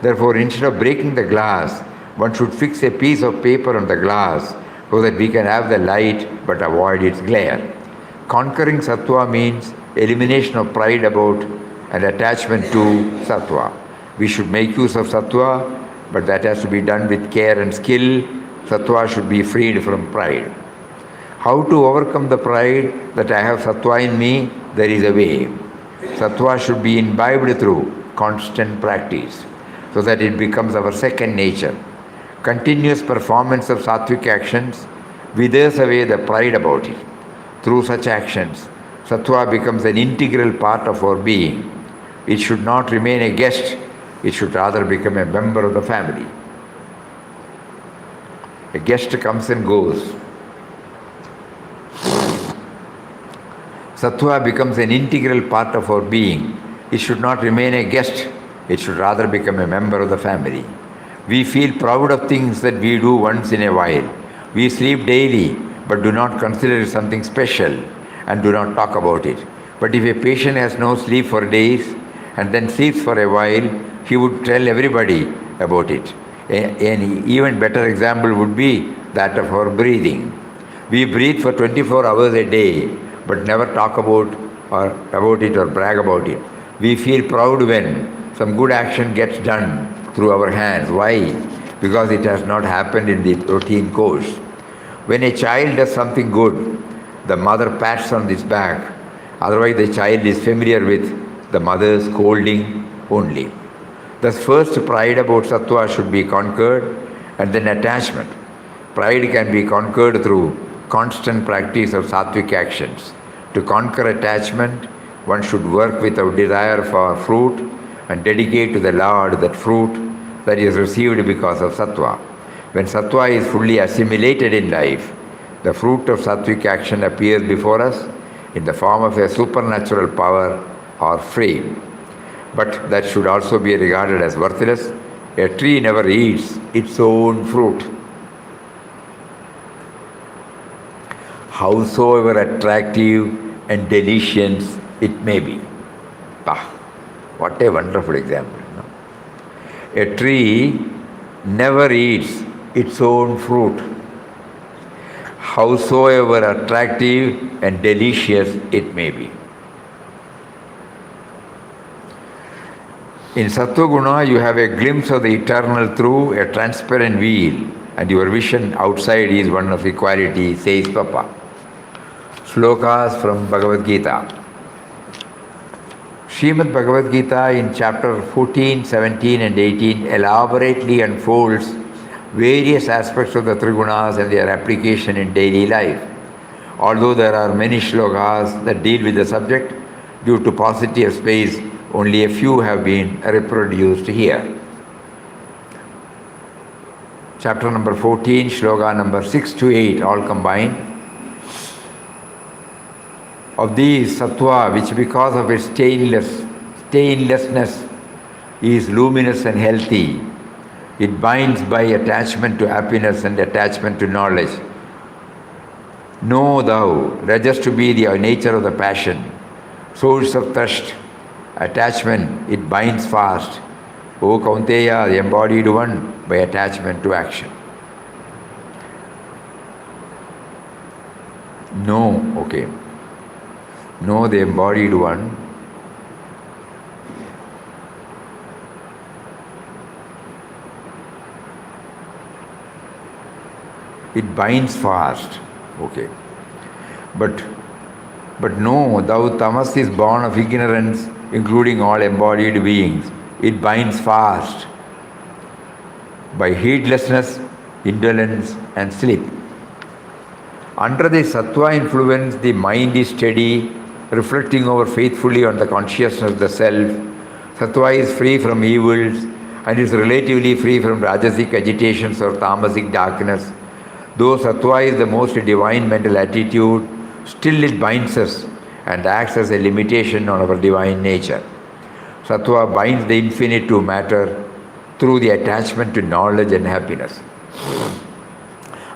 Therefore, instead of breaking the glass, one should fix a piece of paper on the glass so that we can have the light but avoid its glare. Conquering sattva means elimination of pride about and attachment to sattva. We should make use of sattva, but that has to be done with care and skill. Sattva should be freed from pride. How to overcome the pride that I have sattva in me? There is a way. Sattva should be imbibed through constant practice, so that it becomes our second nature. Continuous performance of sattvic actions withers away the pride about it. Through such actions, sattva becomes an integral part of our being. It should not remain a guest, it should rather become a member of the family. A guest comes and goes. Sattva becomes an integral part of our being. It should not remain a guest, it should rather become a member of the family. We feel proud of things that we do once in a while. We sleep daily, but do not consider it something special and do not talk about it. But if a patient has no sleep for days and then sleeps for a while, he would tell everybody about it. An even better example would be that of our breathing. We breathe for 24 hours a day, but never talk about it or brag about it. We feel proud when some good action gets done through our hands. Why? Because it has not happened in the routine course. When a child does something good, the mother pats on his back. Otherwise, the child is familiar with the mother's scolding only. Thus, first pride about sattva should be conquered, and then attachment. Pride can be conquered through constant practice of sattvic actions. To conquer attachment, one should work without desire for fruit and dedicate to the Lord that fruit that is received because of sattva. When sattva is fully assimilated in life, the fruit of sattvic action appears before us in the form of a supernatural power or frame. But that should also be regarded as worthless. A tree never eats its own fruit. Howsoever attractive and delicious it may be. Bah, what a wonderful example. No? A tree never eats its own fruit, howsoever attractive and delicious it may be. In Sattva Guna, you have a glimpse of the eternal through a transparent veil, and your vision outside is one of equality, says Papa. Slokas from Bhagavad Gita. Srimad Bhagavad Gita in chapter 14, 17 and 18 elaborately unfolds various aspects of the Trigunas and their application in daily life. Although there are many shlokas that deal with the subject, due to paucity of space, only a few have been reproduced here. Chapter number 14, shloka number 6 to 8, all combined. Of these, sattva, which because of its stainlessness is luminous and healthy, it binds by attachment to happiness and attachment to knowledge. Know thou, rajas to be the nature of the passion, source of thirst, attachment, it binds fast. O Kaunteya, the embodied one, by attachment to action. Know, okay. Know the embodied one. It binds fast, okay. But know thou tamas is born of ignorance, including all embodied beings. It binds fast. by heedlessness, indolence, and sleep. Under the sattva influence, the mind is steady, reflecting over faithfully on the consciousness of the self. Sattva is free from evils and is relatively free from rajasic agitations or tamasic darkness. Though sattva is the most divine mental attitude, still it binds us and acts as a limitation on our divine nature. Sattva binds the infinite to matter through the attachment to knowledge and happiness.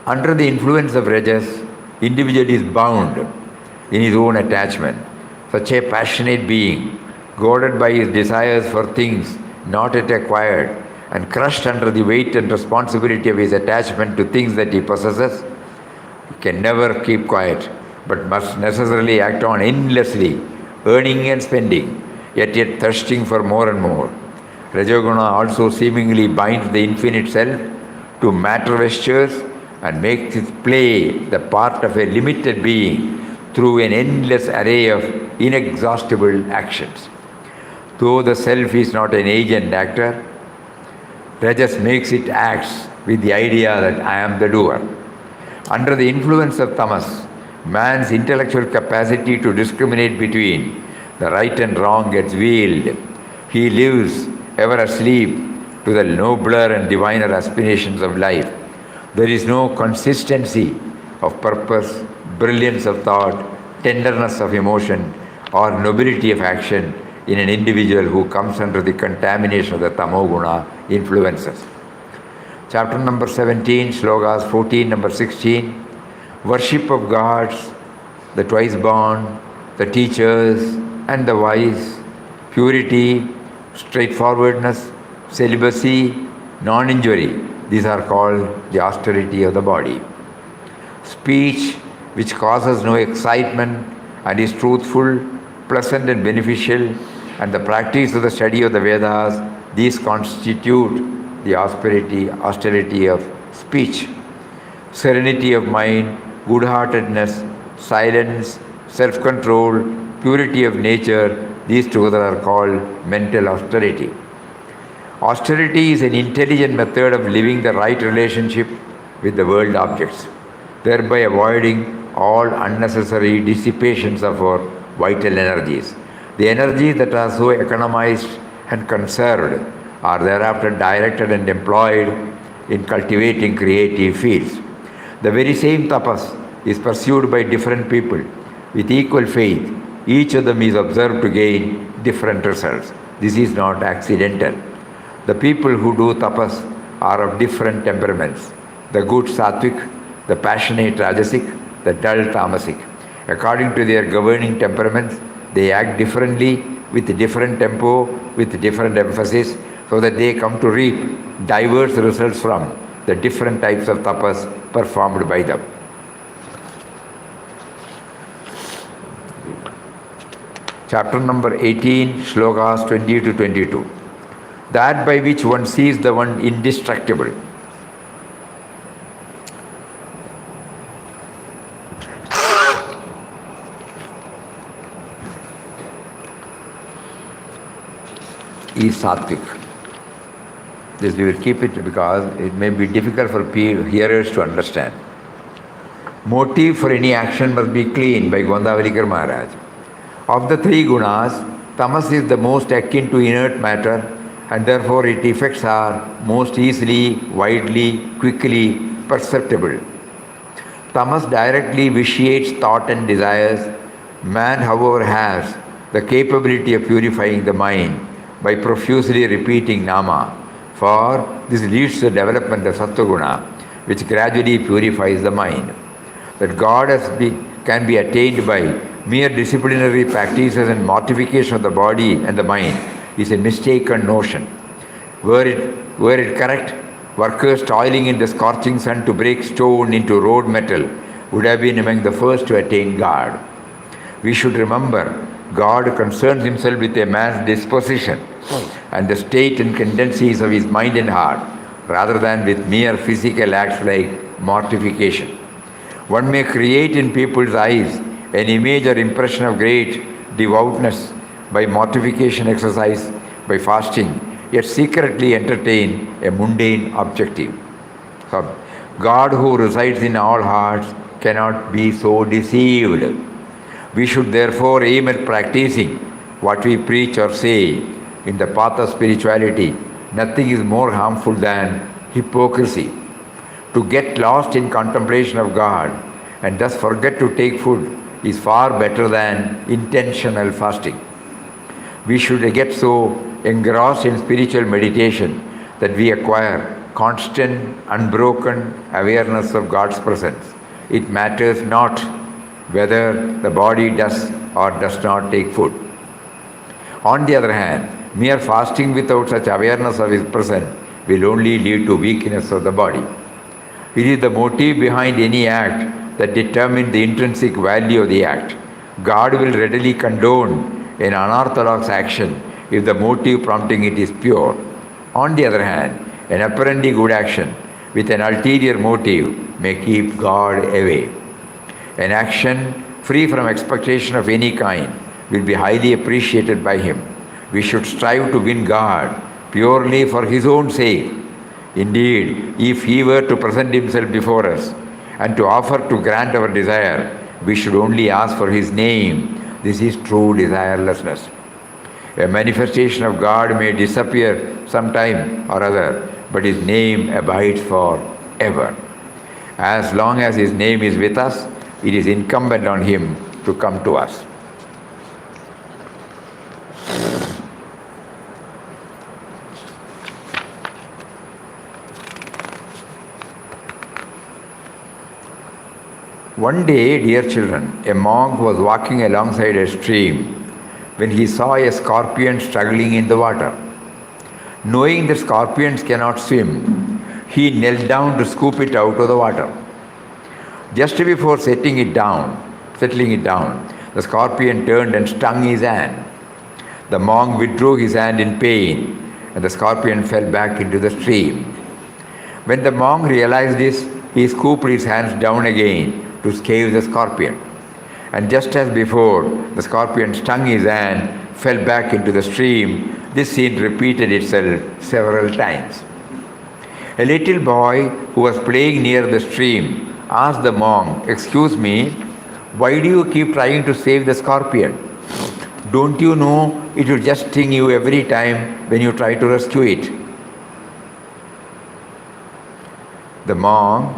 Under the influence of rajas, individual is bound in his own attachment. Such a passionate being, goaded by his desires for things not yet acquired and crushed under the weight and responsibility of his attachment to things that he possesses, can never keep quiet, but must necessarily act on endlessly, earning and spending, yet thirsting for more and more. Rajoguna also seemingly binds the infinite self to matter vestures and makes it play the part of a limited being through an endless array of inexhaustible actions. Though the self is not an agent actor, Rajas makes it acts with the idea that I am the doer. Under the influence of tamas, man's intellectual capacity to discriminate between the right and wrong gets veiled. He lives ever asleep to the nobler and diviner aspirations of life. There is no consistency of purpose, brilliance of thought, tenderness of emotion, or nobility of action in an individual who comes under the contamination of the tamoguna influences. Chapter number 17, slokas 14, number 16. Worship of gods, the twice born, the teachers, and the wise, purity, straightforwardness, celibacy, non-injury. These are called the austerity of the body. Speech which causes no excitement and is truthful, pleasant and beneficial, and the practice of the study of the Vedas, these constitute the austerity of speech. Serenity of mind, good-heartedness, silence, self-control, purity of nature, these together are called mental austerity. Austerity is an intelligent method of living the right relationship with the world objects, thereby avoiding all unnecessary dissipations of our vital energies. The energies that are so economized and conserved are thereafter directed and employed in cultivating creative fields. The very same tapas is pursued by different people with equal faith. Each of them is observed to gain different results. This is not accidental. The people who do tapas are of different temperaments. The good sattvic, the passionate rajasic, the dull tamasic. According to their governing temperaments, they act differently, with different tempo, with different emphasis, so that they come to reap diverse results from the different types of tapas performed by them. Chapter number 18, slokas 20 to 22. That by which one sees the one indestructible. Is sattvic. This we will keep it because it may be difficult for hearers to understand. Motive for any action must be clean by Gondavalikar Maharaj. Of the three gunas, tamas is the most akin to inert matter, and therefore its effects are most easily, widely, quickly perceptible. Tamas directly vitiates thought and desires. Man, however, has the capability of purifying the mind by profusely repeating nama, for this leads to the development of sattva-guna, which gradually purifies the mind. That God can be attained by mere disciplinary practices and mortification of the body and the mind is a mistaken notion. Were it correct, workers toiling in the scorching sun to break stone into road metal would have been among the first to attain God. We should remember, God concerns himself with a man's disposition and the state and tendencies of his mind and heart, rather than with mere physical acts like mortification. One may create in people's eyes an image or impression of great devoutness by mortification exercise, by fasting, yet secretly entertain a mundane objective. So, God who resides in all hearts cannot be so deceived. We should therefore aim at practicing what we preach or say in the path of spirituality. Nothing is more harmful than hypocrisy. To get lost in contemplation of God and thus forget to take food is far better than intentional fasting. We should get so engrossed in spiritual meditation that we acquire constant, unbroken awareness of God's presence. It matters not whether the body does or does not take food. On the other hand, mere fasting without such awareness of His presence will only lead to weakness of the body. It is the motive behind any act that determines the intrinsic value of the act. God will readily condone an unorthodox action if the motive prompting it is pure. On the other hand, an apparently good action with an ulterior motive may keep God away. An action free from expectation of any kind will be highly appreciated by Him. We should strive to win God purely for His own sake. Indeed, if He were to present Himself before us and to offer to grant our desire, we should only ask for His name. This is true desirelessness. A manifestation of God may disappear sometime or other, but His name abides forever. As long as His name is with us, it is incumbent on Him to come to us. One day, dear children, a monk was walking alongside a stream when he saw a scorpion struggling in the water. Knowing that scorpions cannot swim, he knelt down to scoop it out of the water. Just before settling it down, the scorpion turned and stung his hand. The monk withdrew his hand in pain, and the scorpion fell back into the stream. When the monk realized this, he scooped his hands down again to scale the scorpion. And just as before, the scorpion stung his hand, fell back into the stream. This scene repeated itself several times. A little boy who was playing near the stream asked the monk, "Excuse me, why do you keep trying to save the scorpion? Don't you know it will just sting you every time when you try to rescue it?" The monk,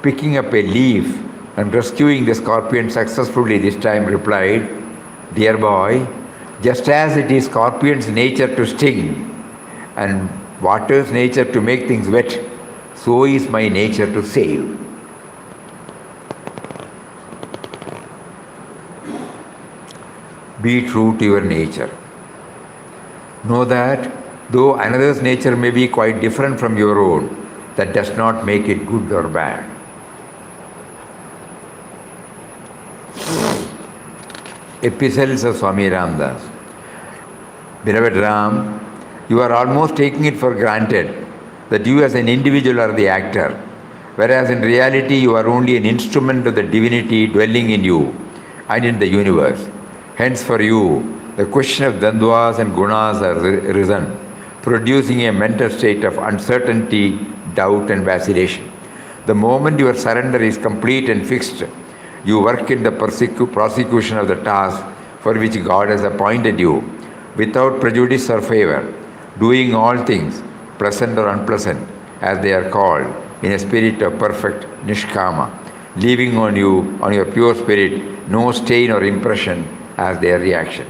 picking up a leaf and rescuing the scorpion successfully this time, replied, "Dear boy, just as it is scorpion's nature to sting and water's nature to make things wet, so is my nature to save." Be true to your nature. Know that though another's nature may be quite different from your own, that does not make it good or bad. Epistles of Swami Ramdas. Beloved Ram, you are almost taking it for granted that you as an individual are the actor, whereas in reality you are only an instrument of the divinity dwelling in you and in the universe. Hence for you, the question of Dandvas and Gunas are risen, producing a mental state of uncertainty, doubt and vacillation. The moment your surrender is complete and fixed, you work in the prosecution of the task for which God has appointed you, without prejudice or favor, doing all things, pleasant or unpleasant, as they are called, in a spirit of perfect nishkama, leaving on you, on your pure spirit, no stain or impression as their reaction.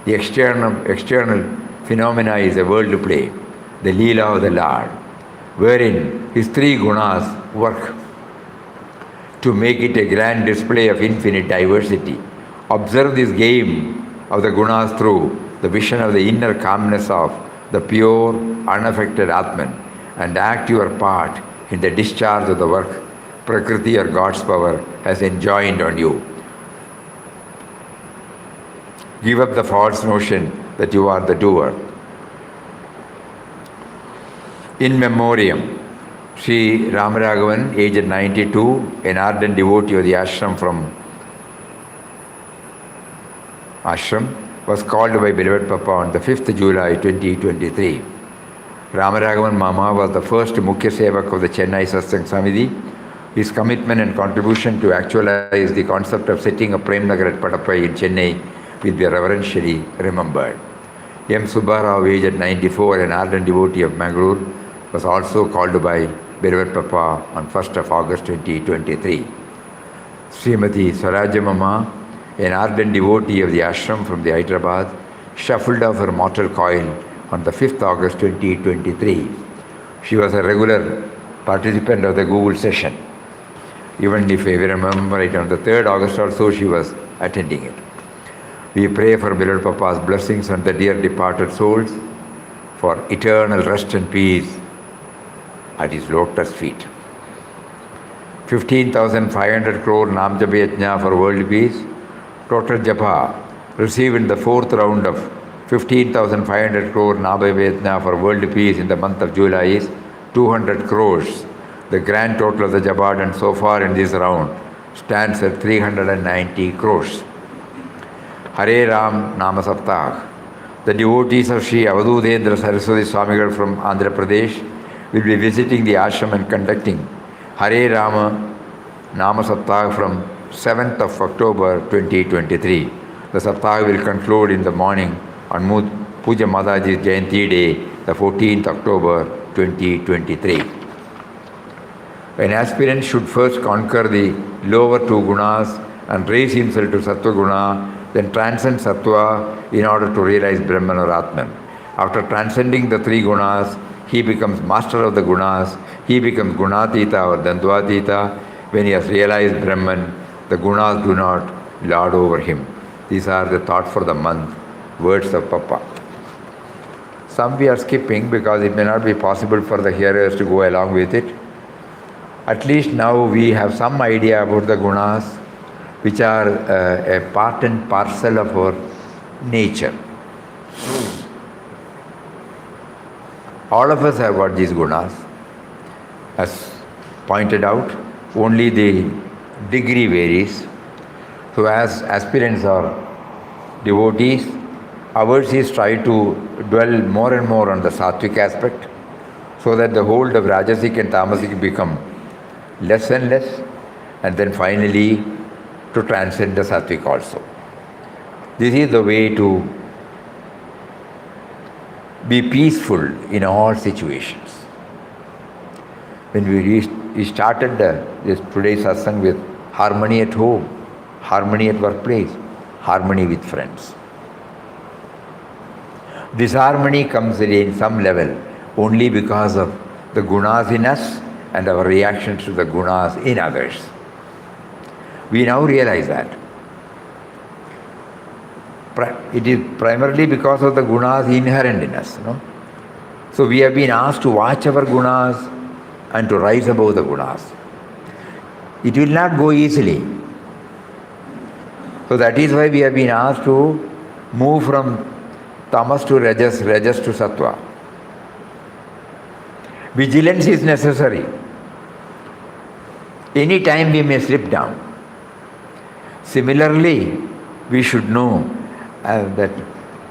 The external phenomena is a world play, the Leela of the Lord, wherein His three gunas work to make it a grand display of infinite diversity. Observe this game of the gunas through the vision of the inner calmness of the pure, unaffected Atman, and act your part in the discharge of the work Prakriti or God's power has enjoined on you. Give up the false notion that you are the doer. In memoriam, Sri Ramaraghavan, aged 92, an ardent devotee of the ashram was called by beloved Papa on the 5th July 2023. Ramaraghavan Mama was the first Mukhya Sevak of the Chennai Satsang Samiti. His commitment and contribution to actualize the concept of setting up Prem Nagar at Padapai in Chennai will be reverentially remembered. M. Subbarao, aged at 94, an ardent devotee of Mangalore, was also called by Beloved Papa on 1st of August 2023. Srimati Swarajya Mama, an ardent devotee of the ashram from the Hyderabad, shuffled off her mortal coil on the 5th August 2023. She was a regular participant of the Google session. Even if I remember right, on the 3rd August also she was attending it. We pray for Beloved Papa's blessings on the dear departed souls, for eternal rest and peace at his lotus feet. 15,500 crore Nam Japa Yajna for world peace. Total Japa received in the 4th round of 15,500 crore Nam Japa Yajna for world peace in the month of July is 200 crores. The grand total of the Japa done so far in this round stands at 390 crores. Hare Ram Nama Saptah. The devotees of Sri Avadhudendra Saraswati Swamigal from Andhra Pradesh will be visiting the ashram and conducting Hare Rama Nama Saptah from 7th of October 2023. The Saptah will conclude in the morning on Puja Mataji's Jayanti Day, the 14th October 2023. An aspirant should first conquer the lower two gunas and raise himself to Sattva Guna, then transcend Sattva in order to realize Brahman or Atman. After transcending the three gunas, he becomes master of the gunas. He becomes Gunatita or Dandvatita. When he has realized Brahman, the gunas do not lord over him. These are the thoughts for the month, words of Papa. Some we are skipping because it may not be possible for the hearers to go along with it. At least now we have some idea about the gunas, which are a part and parcel of our nature. All of us have got these gunas. As pointed out, only the degree varies. So as aspirants or devotees, ours is try to dwell more and more on the sattvic aspect, so that the hold of rajasic and tamasic become less and less, and then finally to transcend the sattvic also. This is the way to be peaceful in all situations. When we started this today's satsang with harmony at home, harmony at workplace, harmony with friends. This harmony comes in some level only because of the gunas in us and our reactions to the gunas in others. We now realize that. It is primarily because of the gunas inherent in us. So we have been asked to watch our gunas and to rise above the gunas. It will not go easily. So that is why we have been asked to move from tamas to rajas, rajas to sattva. Vigilance is necessary. Any time we may slip down. Similarly, we should know that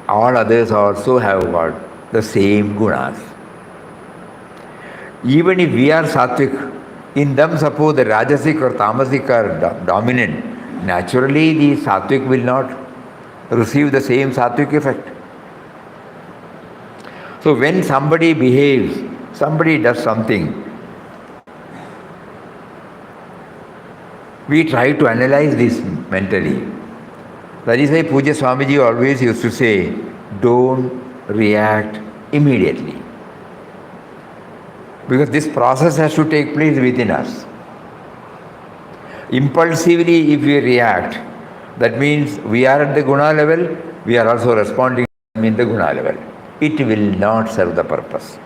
all others also have got the same gunas. Even if we are sattvic, in them suppose the rajasic or tamasic are dominant, naturally the sattvic will not receive the same sattvic effect. So when somebody behaves, somebody does something, we try to analyze this mentally. That is why Puja Swamiji always used to say, don't react immediately. Because this process has to take place within us. Impulsively, if we react, that means we are at the guna level, we are also responding in the guna level. It will not serve the purpose.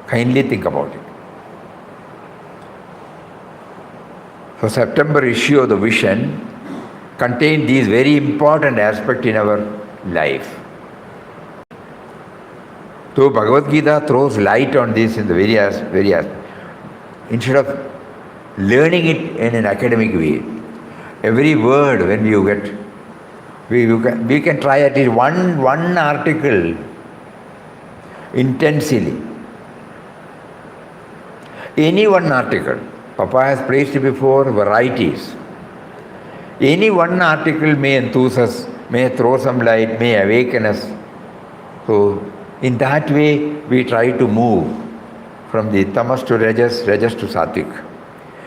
Kindly think about it. So September issue of the vision contained these very important aspects in our life. So Bhagavad Gita throws light on this in the various instead of learning it in an academic way. Every word when you get We can try at least one article intensely. Any one article. Papa has placed before varieties. Any one article may enthuse us, may throw some light, may awaken us. So, in that way, we try to move from the tamas to rajas, rajas to sattvic.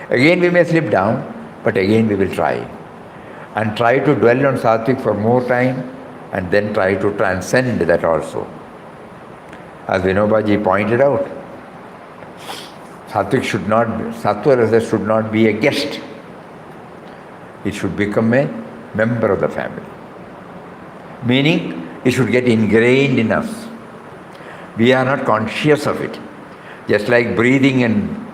Again, we may slip down, but again we will try. And try to dwell on sattvic for more time, and then try to transcend that also. As Vinobaji pointed out, sattva rasa should not be a guest. It should become a member of the family. Meaning, it should get ingrained in us. We are not conscious of it. Just like breathing and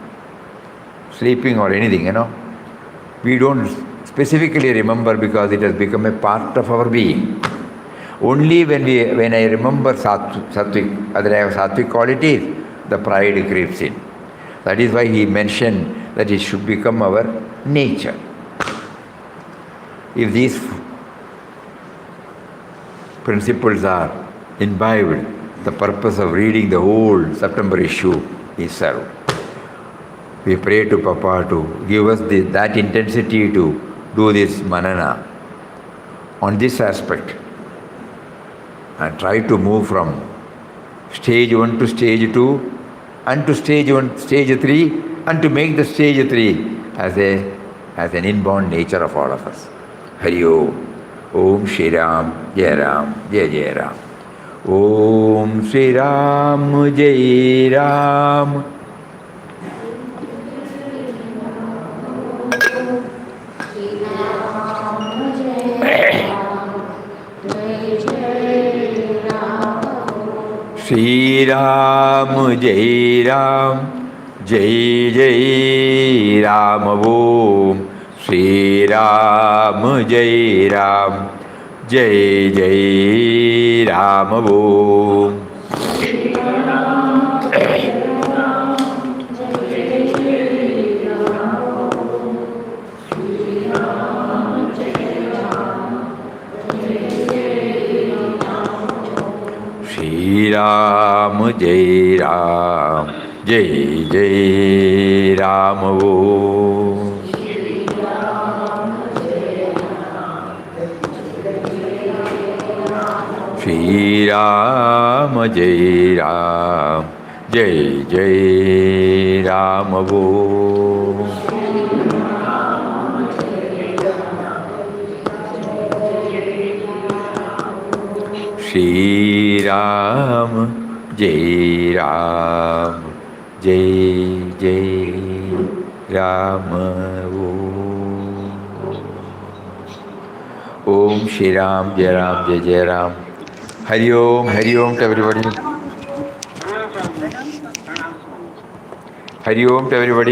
sleeping or anything, we don't specifically remember because it has become a part of our being. Only when I remember sattvic, that I have sattvic qualities, the pride creeps in. That is why he mentioned that it should become our nature. If these principles are imbibed, the purpose of reading the whole September issue is served. We pray to Papa to give us that intensity to do this manana on this aspect and try to move from stage 1 to stage 2 and to stage 3 and to make the stage 3 as an inborn nature of all of us. Hari Om. Om Shri Ram, Jai Ram, Jai Jai Ram. Om Shri Ram, Jai Ram. Shri Ram, Jai Ram, Jai Jai Ram. Om Shri Ram, Jai Ram, Jai Jai Ram. Om. Shri Ram, Jai Ram, Jai Jai Ram. Om. Shri Ram, Jai Ram, Jai Jai Ram. Om. Shri Ram, Jai Ram, Jai Jai Ram. Om Shri Ram, Jai Ram, Jai Jai Ram. Hari Om to everybody. Hari Om to everybody.